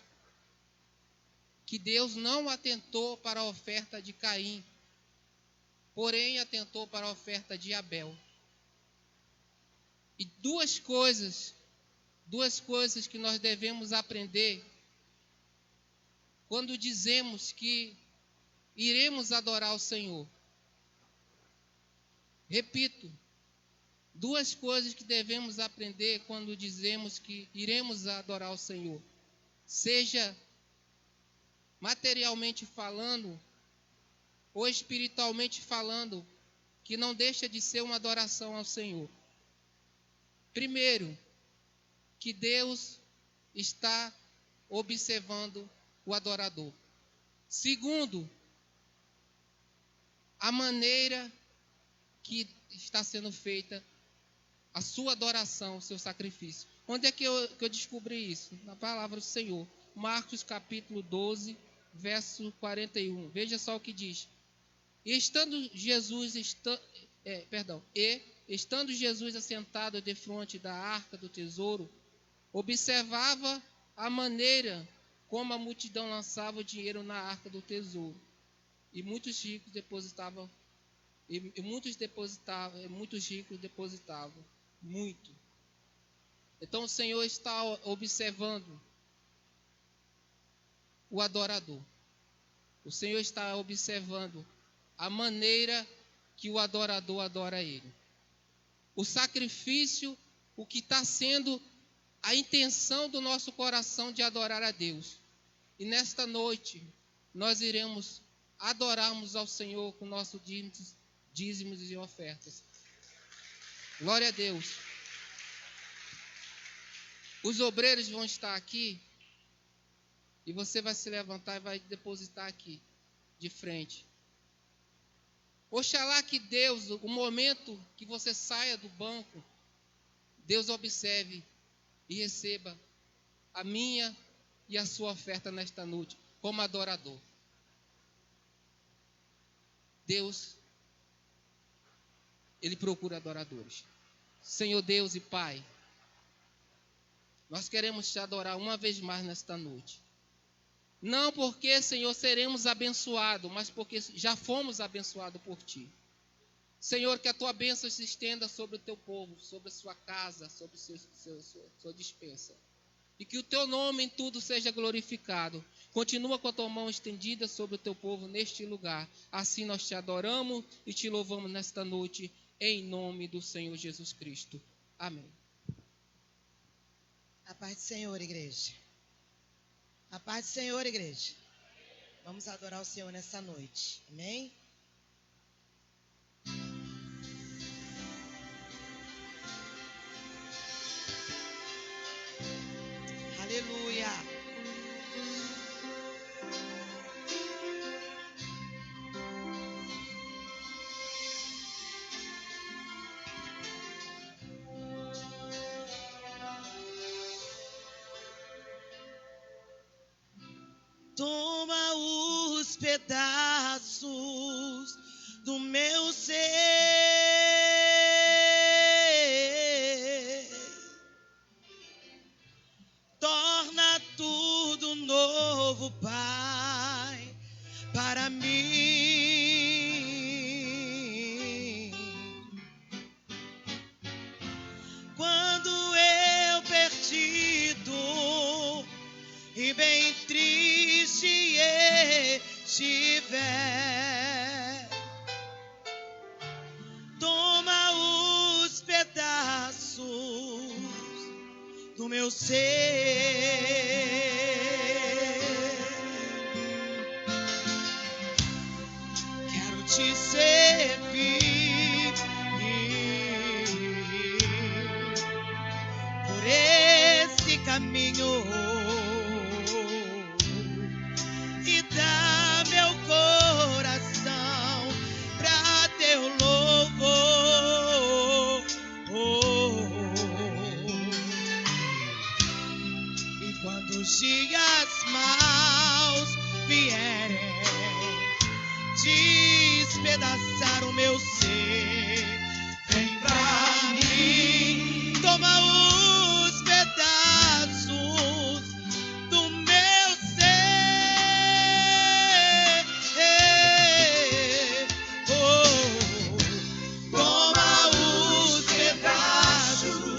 que Deus não atentou para a oferta de Caim, porém atentou para a oferta de Abel. E duas coisas que nós devemos aprender quando dizemos que iremos adorar o Senhor. Repito, duas coisas que devemos aprender quando dizemos que iremos adorar o Senhor. Seja materialmente falando ou espiritualmente falando, que não deixa de ser uma adoração ao Senhor. Primeiro, que Deus está observando o adorador. Segundo, a maneira que está sendo feita a sua adoração, o seu sacrifício. Onde é que eu descobri isso? Na palavra do Senhor. Marcos capítulo 12, verso 41. Veja só o que diz. Estando Jesus assentado defronte da arca do tesouro, observava a maneira como a multidão lançava o dinheiro na arca do tesouro. E muitos ricos depositavam. Muitos ricos depositavam. Muito. Então o Senhor está observando o adorador. O Senhor está observando a maneira que o adorador adora Ele. O sacrifício, o que está sendo a intenção do nosso coração de adorar a Deus. E nesta noite, nós iremos adorarmos ao Senhor com nossos dízimos e ofertas. Glória a Deus. Os obreiros vão estar aqui e você vai se levantar e vai depositar aqui, de frente. Oxalá que Deus, o momento que você saia do banco, Deus observe e receba a minha e a sua oferta nesta noite, como adorador. Deus, Ele procura adoradores. Senhor Deus e Pai, nós queremos te adorar uma vez mais nesta noite. Não porque, Senhor, seremos abençoados, mas porque já fomos abençoados por Ti. Senhor, que a Tua bênção se estenda sobre o Teu povo, sobre a sua casa, sobre sua despensa. E que o Teu nome em tudo seja glorificado. Continua com a Tua mão estendida sobre o Teu povo neste lugar. Assim nós te adoramos e te louvamos nesta noite, em nome do Senhor Jesus Cristo. Amém. A paz do Senhor, igreja. A paz do Senhor, igreja. Vamos adorar o Senhor nessa noite. Amém? Aleluia. Toma os pedaços do meu ser, torna tudo novo, Pai, para mim. Quando eu perdido e bem triste estiver, toma os pedaços do meu ser. Quero te servir por esse caminho e dar meu coração pra teu louvor. E quando os dias maus vierem despedaçar o meu ser, vem pra mim, toma os pedaços do meu ser. Oh, toma os pedaços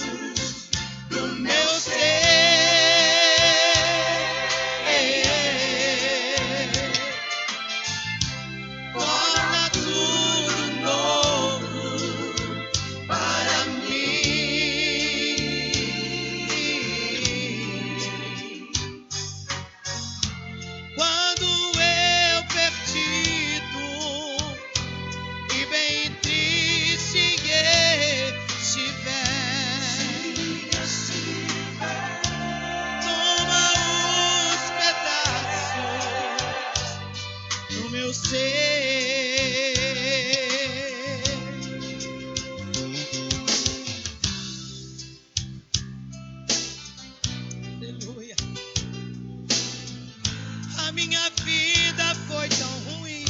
minha vida foi tão ruim.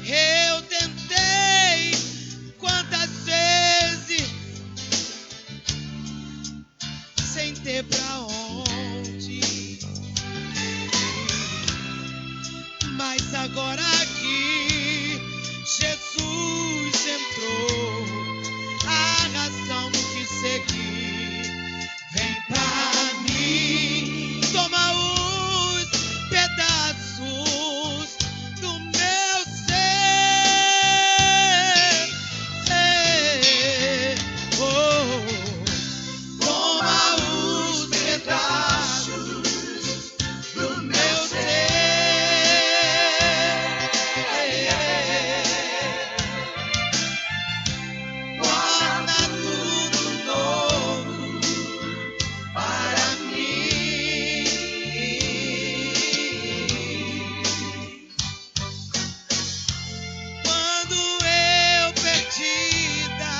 Eu tentei quantas vezes, sem ter pra onde ir. Mas agora que Jesus entrou, a razão que seguir, vem pra mim, toma os pedaços do meu ser. Oh, toma os pedaços do meu ser. Torna tudo novo para mim. Quando eu perdida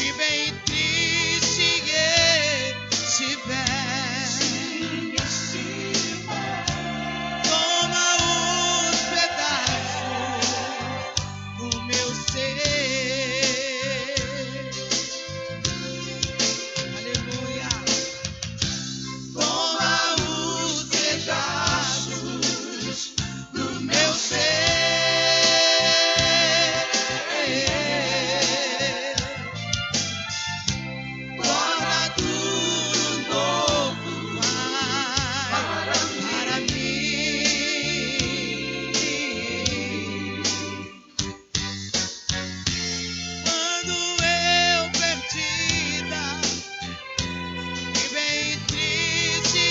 e bem triste estiver, toma os pedaços do meu ser. Aleluia. Toma os pedaços do meu ser. Torna tudo novo para mim. Quando eu perdida e bem triste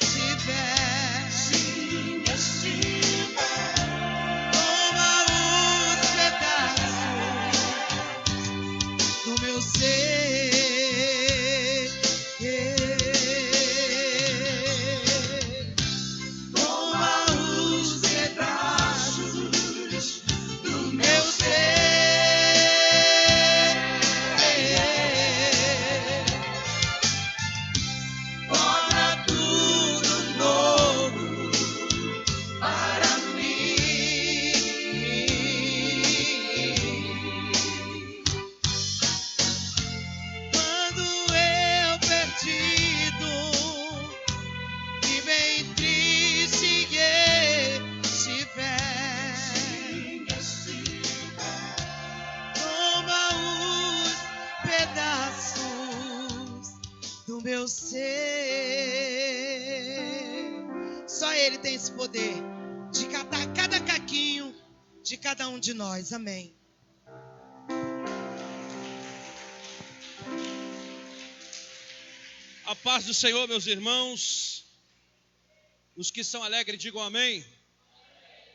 estiver, toma os pedaços do meu ser. Toma os pedaços do meu ser. Torna tudo novo para mim. Quando eu perdido e bem triste estiver, toma os pedaços do meu ser. Só Ele tem esse poder de catar cada caquinho de cada um de nós. Amém. A paz do Senhor, meus irmãos. Os que são alegres, digam amém.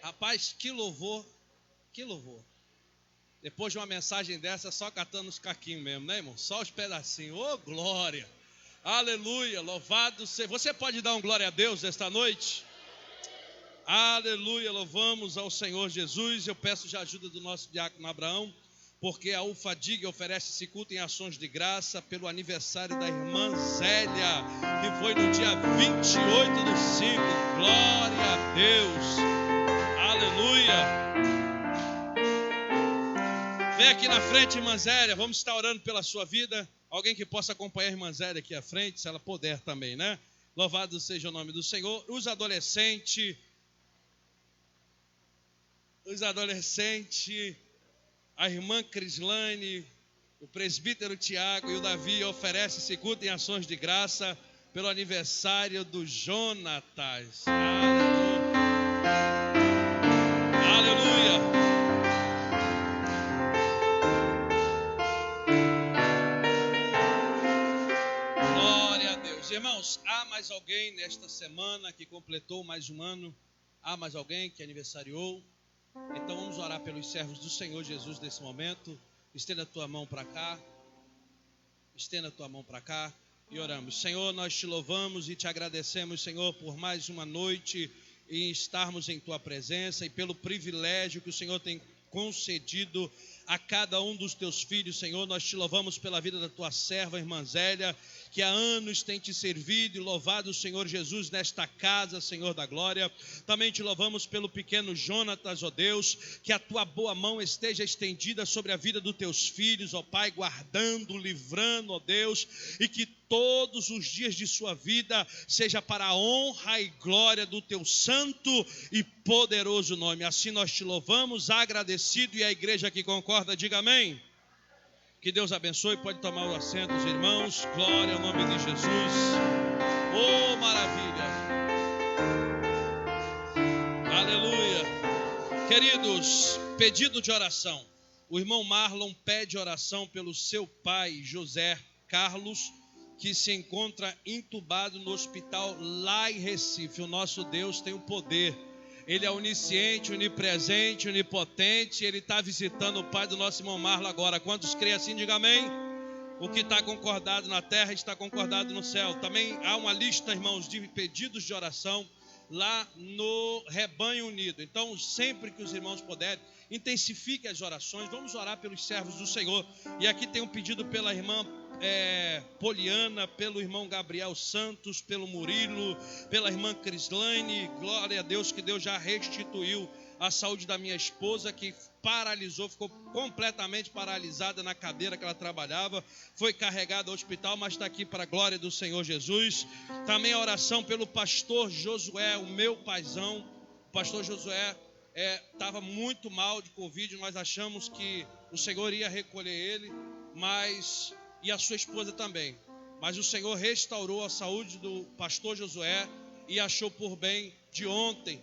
Rapaz, que louvor, que louvor. Depois de uma mensagem dessa, só catando os caquinhos mesmo, né, irmão? Só os pedacinhos. Ô, glória. Aleluia, louvado seja. Você pode dar um glória a Deus esta noite? Aleluia, louvamos ao Senhor Jesus. Eu peço já a ajuda do nosso diácono Abraão, porque a UFADIG oferece esse culto em ações de graça pelo aniversário da irmã Zélia, que foi no dia 28/5. Glória a Deus. Aleluia. Vem aqui na frente, irmã Zélia. Vamos estar orando pela sua vida. Alguém que possa acompanhar a irmã Zélia aqui à frente, se ela puder também, né? Louvado seja o nome do Senhor. Os adolescentes, a irmã Crislane, o presbítero Tiago e o Davi oferecem esse culto em ações de graça pelo aniversário do Jonatas. Aleluia. Aleluia. Glória a Deus. Irmãos, há mais alguém nesta semana que completou mais um ano? Há mais alguém que aniversariou? Então vamos orar pelos servos do Senhor Jesus nesse momento. Estenda a tua mão para cá. Estenda a tua mão para cá e oramos. Senhor, nós te louvamos e te agradecemos, Senhor, por mais uma noite em estarmos em tua presença e pelo privilégio que o Senhor tem concedido a cada um dos teus filhos, Senhor. Nós te louvamos pela vida da tua serva, irmã Zélia, que há anos tem te servido e louvado o Senhor Jesus nesta casa, Senhor da glória. Também te louvamos pelo pequeno Jonatas, ó Deus, que a tua boa mão esteja estendida sobre a vida dos teus filhos, ó Pai, guardando, livrando, ó Deus, e que todos os dias de sua vida seja para a honra e glória do teu santo e poderoso nome. Assim nós te louvamos, agradecido, e a igreja que concorda, diga amém. Que Deus abençoe, pode tomar o assento, os irmãos. Glória ao nome de Jesus. Oh, maravilha. Aleluia. Queridos, pedido de oração. O irmão Marlon pede oração pelo seu pai, José Carlos, que se encontra entubado no hospital lá em Recife. O nosso Deus tem o poder. Ele é onisciente, onipresente, onipotente. Ele está visitando o pai do nosso irmão Marlon agora. Quantos creem assim, diga amém. O que está concordado na terra está concordado no céu. Também há uma lista, irmãos, de pedidos de oração lá no Rebanho Unido. Então, sempre que os irmãos puderem, intensifique as orações. Vamos orar pelos servos do Senhor. E aqui tem um pedido pela irmã Poliana, pelo irmão Gabriel Santos, pelo Murilo, pela irmã Crislaine. Glória a Deus, que Deus já restituiu a saúde da minha esposa, que paralisou, ficou completamente paralisada na cadeira que ela trabalhava, foi carregada ao hospital, mas está aqui para a glória do Senhor Jesus. Também a oração pelo pastor Josué, o meu paizão. O pastor Josué estava muito mal de Covid. Nós achamos que o Senhor ia recolher ele, e a sua esposa também, mas o Senhor restaurou a saúde do pastor Josué e achou por bem de ontem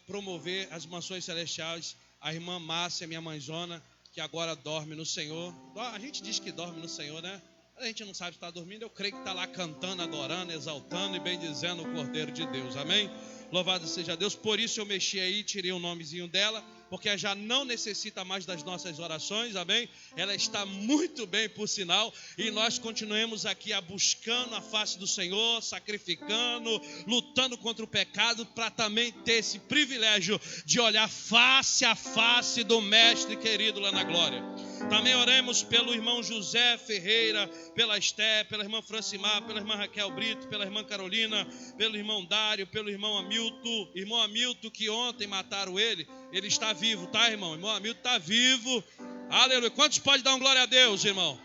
promover as mansões celestiais a irmã Márcia, minha mãezona, que agora dorme no Senhor. A gente diz que dorme no Senhor, né? A gente não sabe se está dormindo. Eu creio que está lá cantando, adorando, exaltando e bendizendo o Cordeiro de Deus, amém? Louvado seja Deus. Por isso eu mexi aí, tirei o nomezinho dela, porque já não necessita mais das nossas orações, amém? Ela está muito bem, por sinal, e nós continuemos aqui buscando a face do Senhor, sacrificando, lutando contra o pecado, para também ter esse privilégio de olhar face a face do Mestre querido lá na glória. Também oremos pelo irmão José Ferreira, pela Esté, pela irmã Francimar, pela irmã Raquel Brito, pela irmã Carolina, pelo irmão Dário, pelo irmão Hamilton, que ontem mataram ele está vivo, tá, irmão? Irmão Hamilton está vivo, aleluia. Quantos podem dar um glória a Deus, irmão?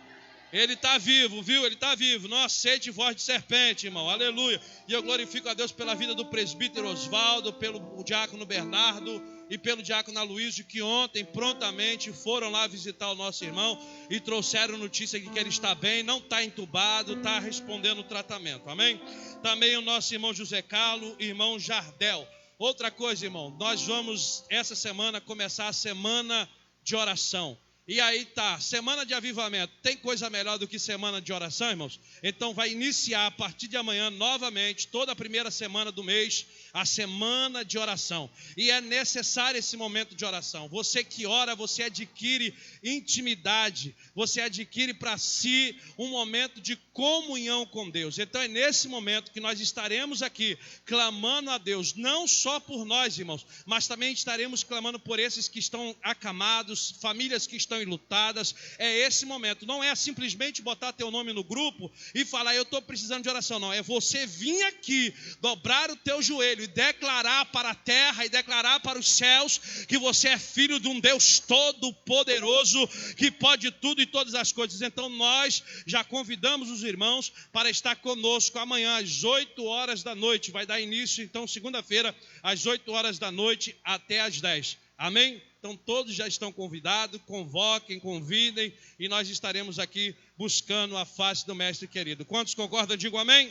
Ele está vivo, viu? Ele está vivo. Não aceite voz de serpente, irmão, aleluia. E eu glorifico a Deus pela vida do presbítero Osvaldo, pelo diácono Bernardo e pelo diácono Aloysio, que ontem prontamente foram lá visitar o nosso irmão e trouxeram notícia de que ele está bem, não está entubado, está respondendo o tratamento, amém? Também o nosso irmão José Carlos, irmão Jardel. Outra coisa, irmão, nós vamos essa semana começar a semana de oração. E aí tá, semana de avivamento. Tem coisa melhor do que semana de oração, irmãos? Então vai iniciar a partir de amanhã novamente, toda a primeira semana do mês, a semana de oração. E é necessário esse momento de oração. Você que ora, você adquire intimidade, você adquire para si um momento de comunhão com Deus. Então é nesse momento que nós estaremos aqui clamando a Deus, não só por nós, irmãos, mas também estaremos clamando por esses que estão acamados, famílias que estão enlutadas. É esse momento, não é simplesmente botar teu nome no grupo e falar, eu estou precisando de oração, não, é você vir aqui, dobrar o teu joelho e declarar para a terra e declarar para os céus que você é filho de um Deus todo poderoso, que pode tudo e todas as coisas. Então nós já convidamos os irmãos para estar conosco amanhã às 8 horas da noite, vai dar início então segunda-feira às 8 horas da noite até às 10, amém? Então todos já estão convidados, convoquem, convidem, e nós estaremos aqui buscando a face do Mestre querido. Quantos concordam, digam amém?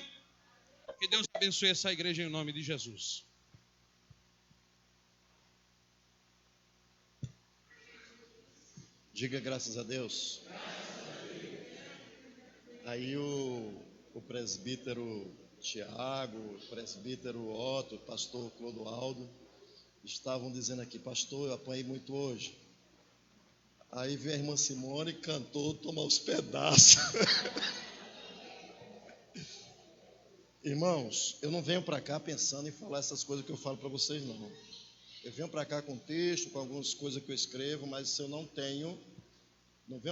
Que Deus abençoe essa igreja em nome de Jesus. Diga graças a Deus. Aí o presbítero Tiago, o presbítero Otto, o pastor Clodoaldo estavam dizendo aqui, pastor, eu apanhei muito hoje. Aí veio a irmã Simone e cantou, tomar os pedaços. Irmãos, eu não venho para cá pensando em falar essas coisas que eu falo para vocês, não. Eu venho para cá com texto, com algumas coisas que eu escrevo, mas eu não venho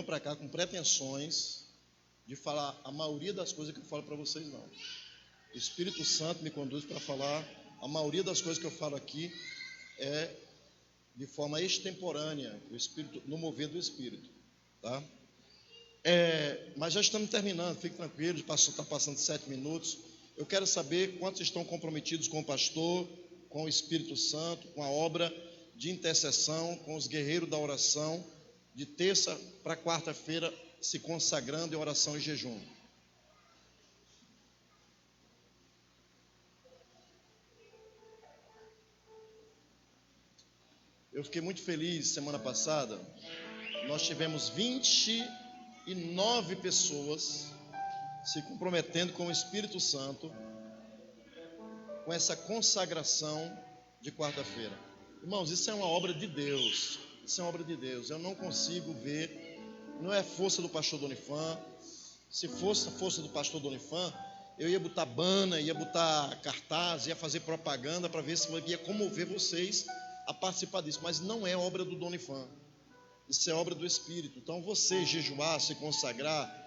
para cá com pretensões de falar a maioria das coisas que eu falo para vocês, não. O Espírito Santo me conduz para falar, a maioria das coisas que eu falo aqui é de forma extemporânea, o Espírito, no mover do Espírito, tá? Mas já estamos terminando, fique tranquilo, está passando 7 minutos. Eu quero saber quantos estão comprometidos com o pastor, com o Espírito Santo, com a obra de intercessão, com os guerreiros da oração, de terça para quarta-feira, se consagrando em oração e jejum. Eu fiquei muito feliz semana passada. Nós tivemos 29 pessoas se comprometendo com o Espírito Santo, com essa consagração de quarta-feira. Irmãos, isso é uma obra de Deus. Isso é uma obra de Deus. Eu não consigo ver, não é força do pastor Donifan. Se fosse a força do pastor Donifan, eu ia botar banner, ia botar cartaz, ia fazer propaganda para ver se ia comover vocês a participar disso. Mas não é obra do Donifan. Isso é obra do Espírito. Então você jejuar, se consagrar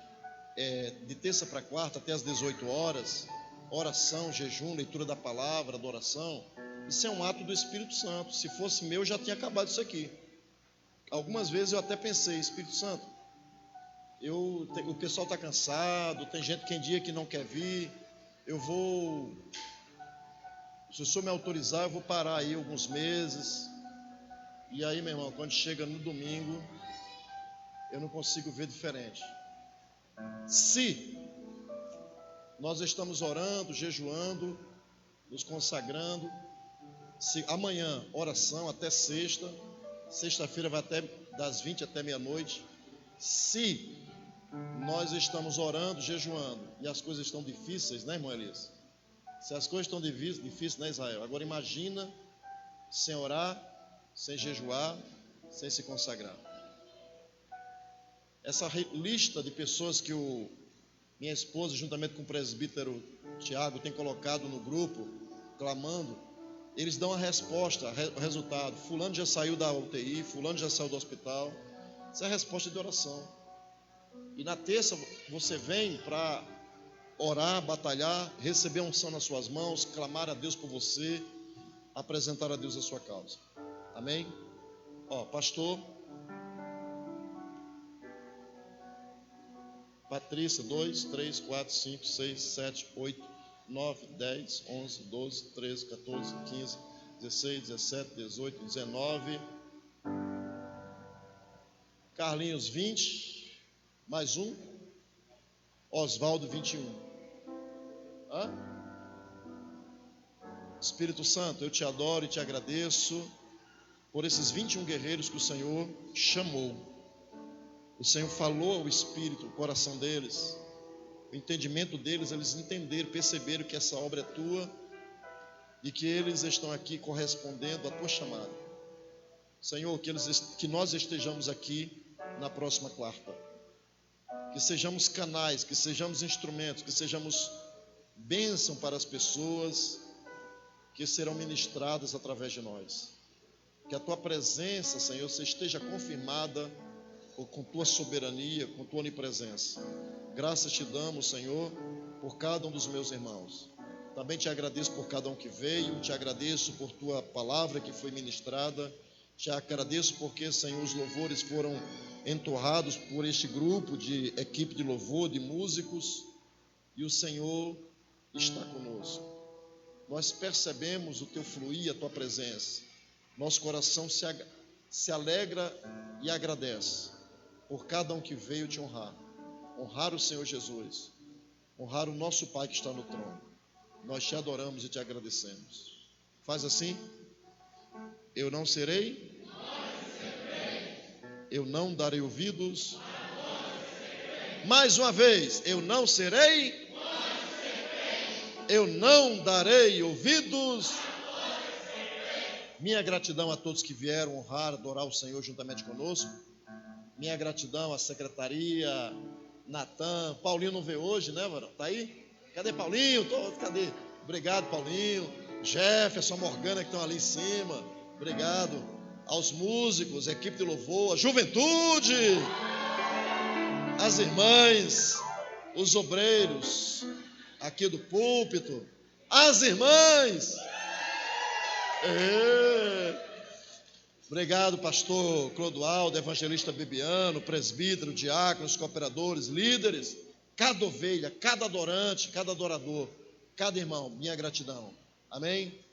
de terça para quarta até às 18 horas, oração, jejum, leitura da palavra, adoração, isso é um ato do Espírito Santo. Se fosse meu, já tinha acabado isso aqui. Algumas vezes eu até pensei, Espírito Santo, o pessoal está cansado, tem gente que tem dia que não quer vir, se o senhor me autorizar, eu vou parar aí alguns meses. E aí, meu irmão, quando chega no domingo, eu não consigo ver diferente. Se nós estamos orando, jejuando, nos consagrando, se amanhã oração até sexta-feira vai até das 20 até meia-noite. Se nós estamos orando, jejuando e as coisas estão difíceis, né, irmão Elias? Se as coisas estão difíceis, né, Israel? Agora imagina sem orar, sem jejuar, sem se consagrar. Essa lista de pessoas que minha esposa, juntamente com o presbítero Tiago, tem colocado no grupo, clamando, eles dão a resposta, o resultado. Fulano já saiu da UTI, fulano já saiu do hospital. Essa é a resposta de oração. E na terça você vem para orar, batalhar, receber a unção nas suas mãos, clamar a Deus por você, apresentar a Deus a sua causa. Amém? Pastor Patrícia, 2, 3, 4, 5, 6, 7, 8, 9, 10, 11, 12, 13, 14, 15, 16, 17, 18, 19. Carlinhos, 20. Mais um. Oswaldo, 21. Espírito Santo, eu te adoro e te agradeço por esses 21 guerreiros que o Senhor chamou. O Senhor falou ao Espírito, o coração deles, o entendimento deles, eles entenderam, perceberam que essa obra é tua e que eles estão aqui correspondendo à tua chamada. Senhor, que nós estejamos aqui na próxima quarta, que sejamos canais, que sejamos instrumentos, que sejamos bênção para as pessoas que serão ministradas através de nós. Que a tua presença, Senhor, esteja confirmada com tua soberania, com tua onipresença. Graças te damos, Senhor, por cada um dos meus irmãos. Também te agradeço por cada um que veio, te agradeço por tua palavra que foi ministrada, te agradeço porque, Senhor, os louvores foram entoados por este grupo de equipe de louvor, de músicos, e o Senhor está conosco. Nós percebemos o teu fluir, a tua presença. Nosso coração se alegra e agradece por cada um que veio te honrar. Honrar o Senhor Jesus, honrar o nosso Pai que está no trono. Nós te adoramos e te agradecemos. Faz assim. Eu não serei, eu não darei ouvidos. Mais uma vez, eu não serei, eu não darei ouvidos. Minha gratidão a todos que vieram honrar, adorar o Senhor juntamente conosco. Minha gratidão à secretaria, Natan. Paulinho não veio hoje, né, varão? Tá aí? Cadê Paulinho? Cadê? Obrigado, Paulinho. Jefferson, Morgana, que estão ali em cima. Obrigado aos músicos, equipe de louvor, a juventude, as irmãs, os obreiros aqui do púlpito, as irmãs. Obrigado, pastor Clodoaldo, evangelista Bibiano, presbítero, diáconos, cooperadores, líderes, cada ovelha, cada adorante, cada adorador, cada irmão, minha gratidão. Amém?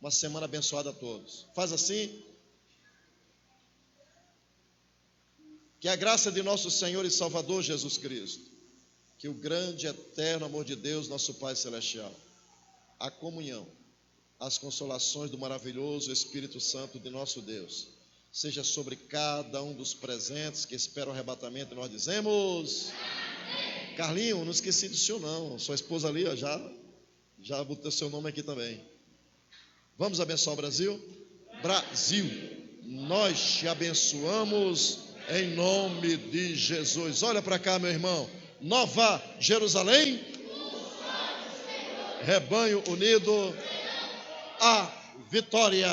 Uma semana abençoada a todos. Faz assim. Que a graça de nosso Senhor e Salvador Jesus Cristo, que o grande e eterno amor de Deus, nosso Pai Celestial, a comunhão, as consolações do maravilhoso Espírito Santo de nosso Deus, seja sobre cada um dos presentes que esperam o arrebatamento, e nós dizemos: amém. Carlinho, não esqueci do senhor não, sua esposa ali ó, já botou seu nome aqui também. Vamos abençoar o Brasil? Brasil, nós te abençoamos em nome de Jesus. Olha para cá, meu irmão. Nova Jerusalém, rebanho unido, a vitória.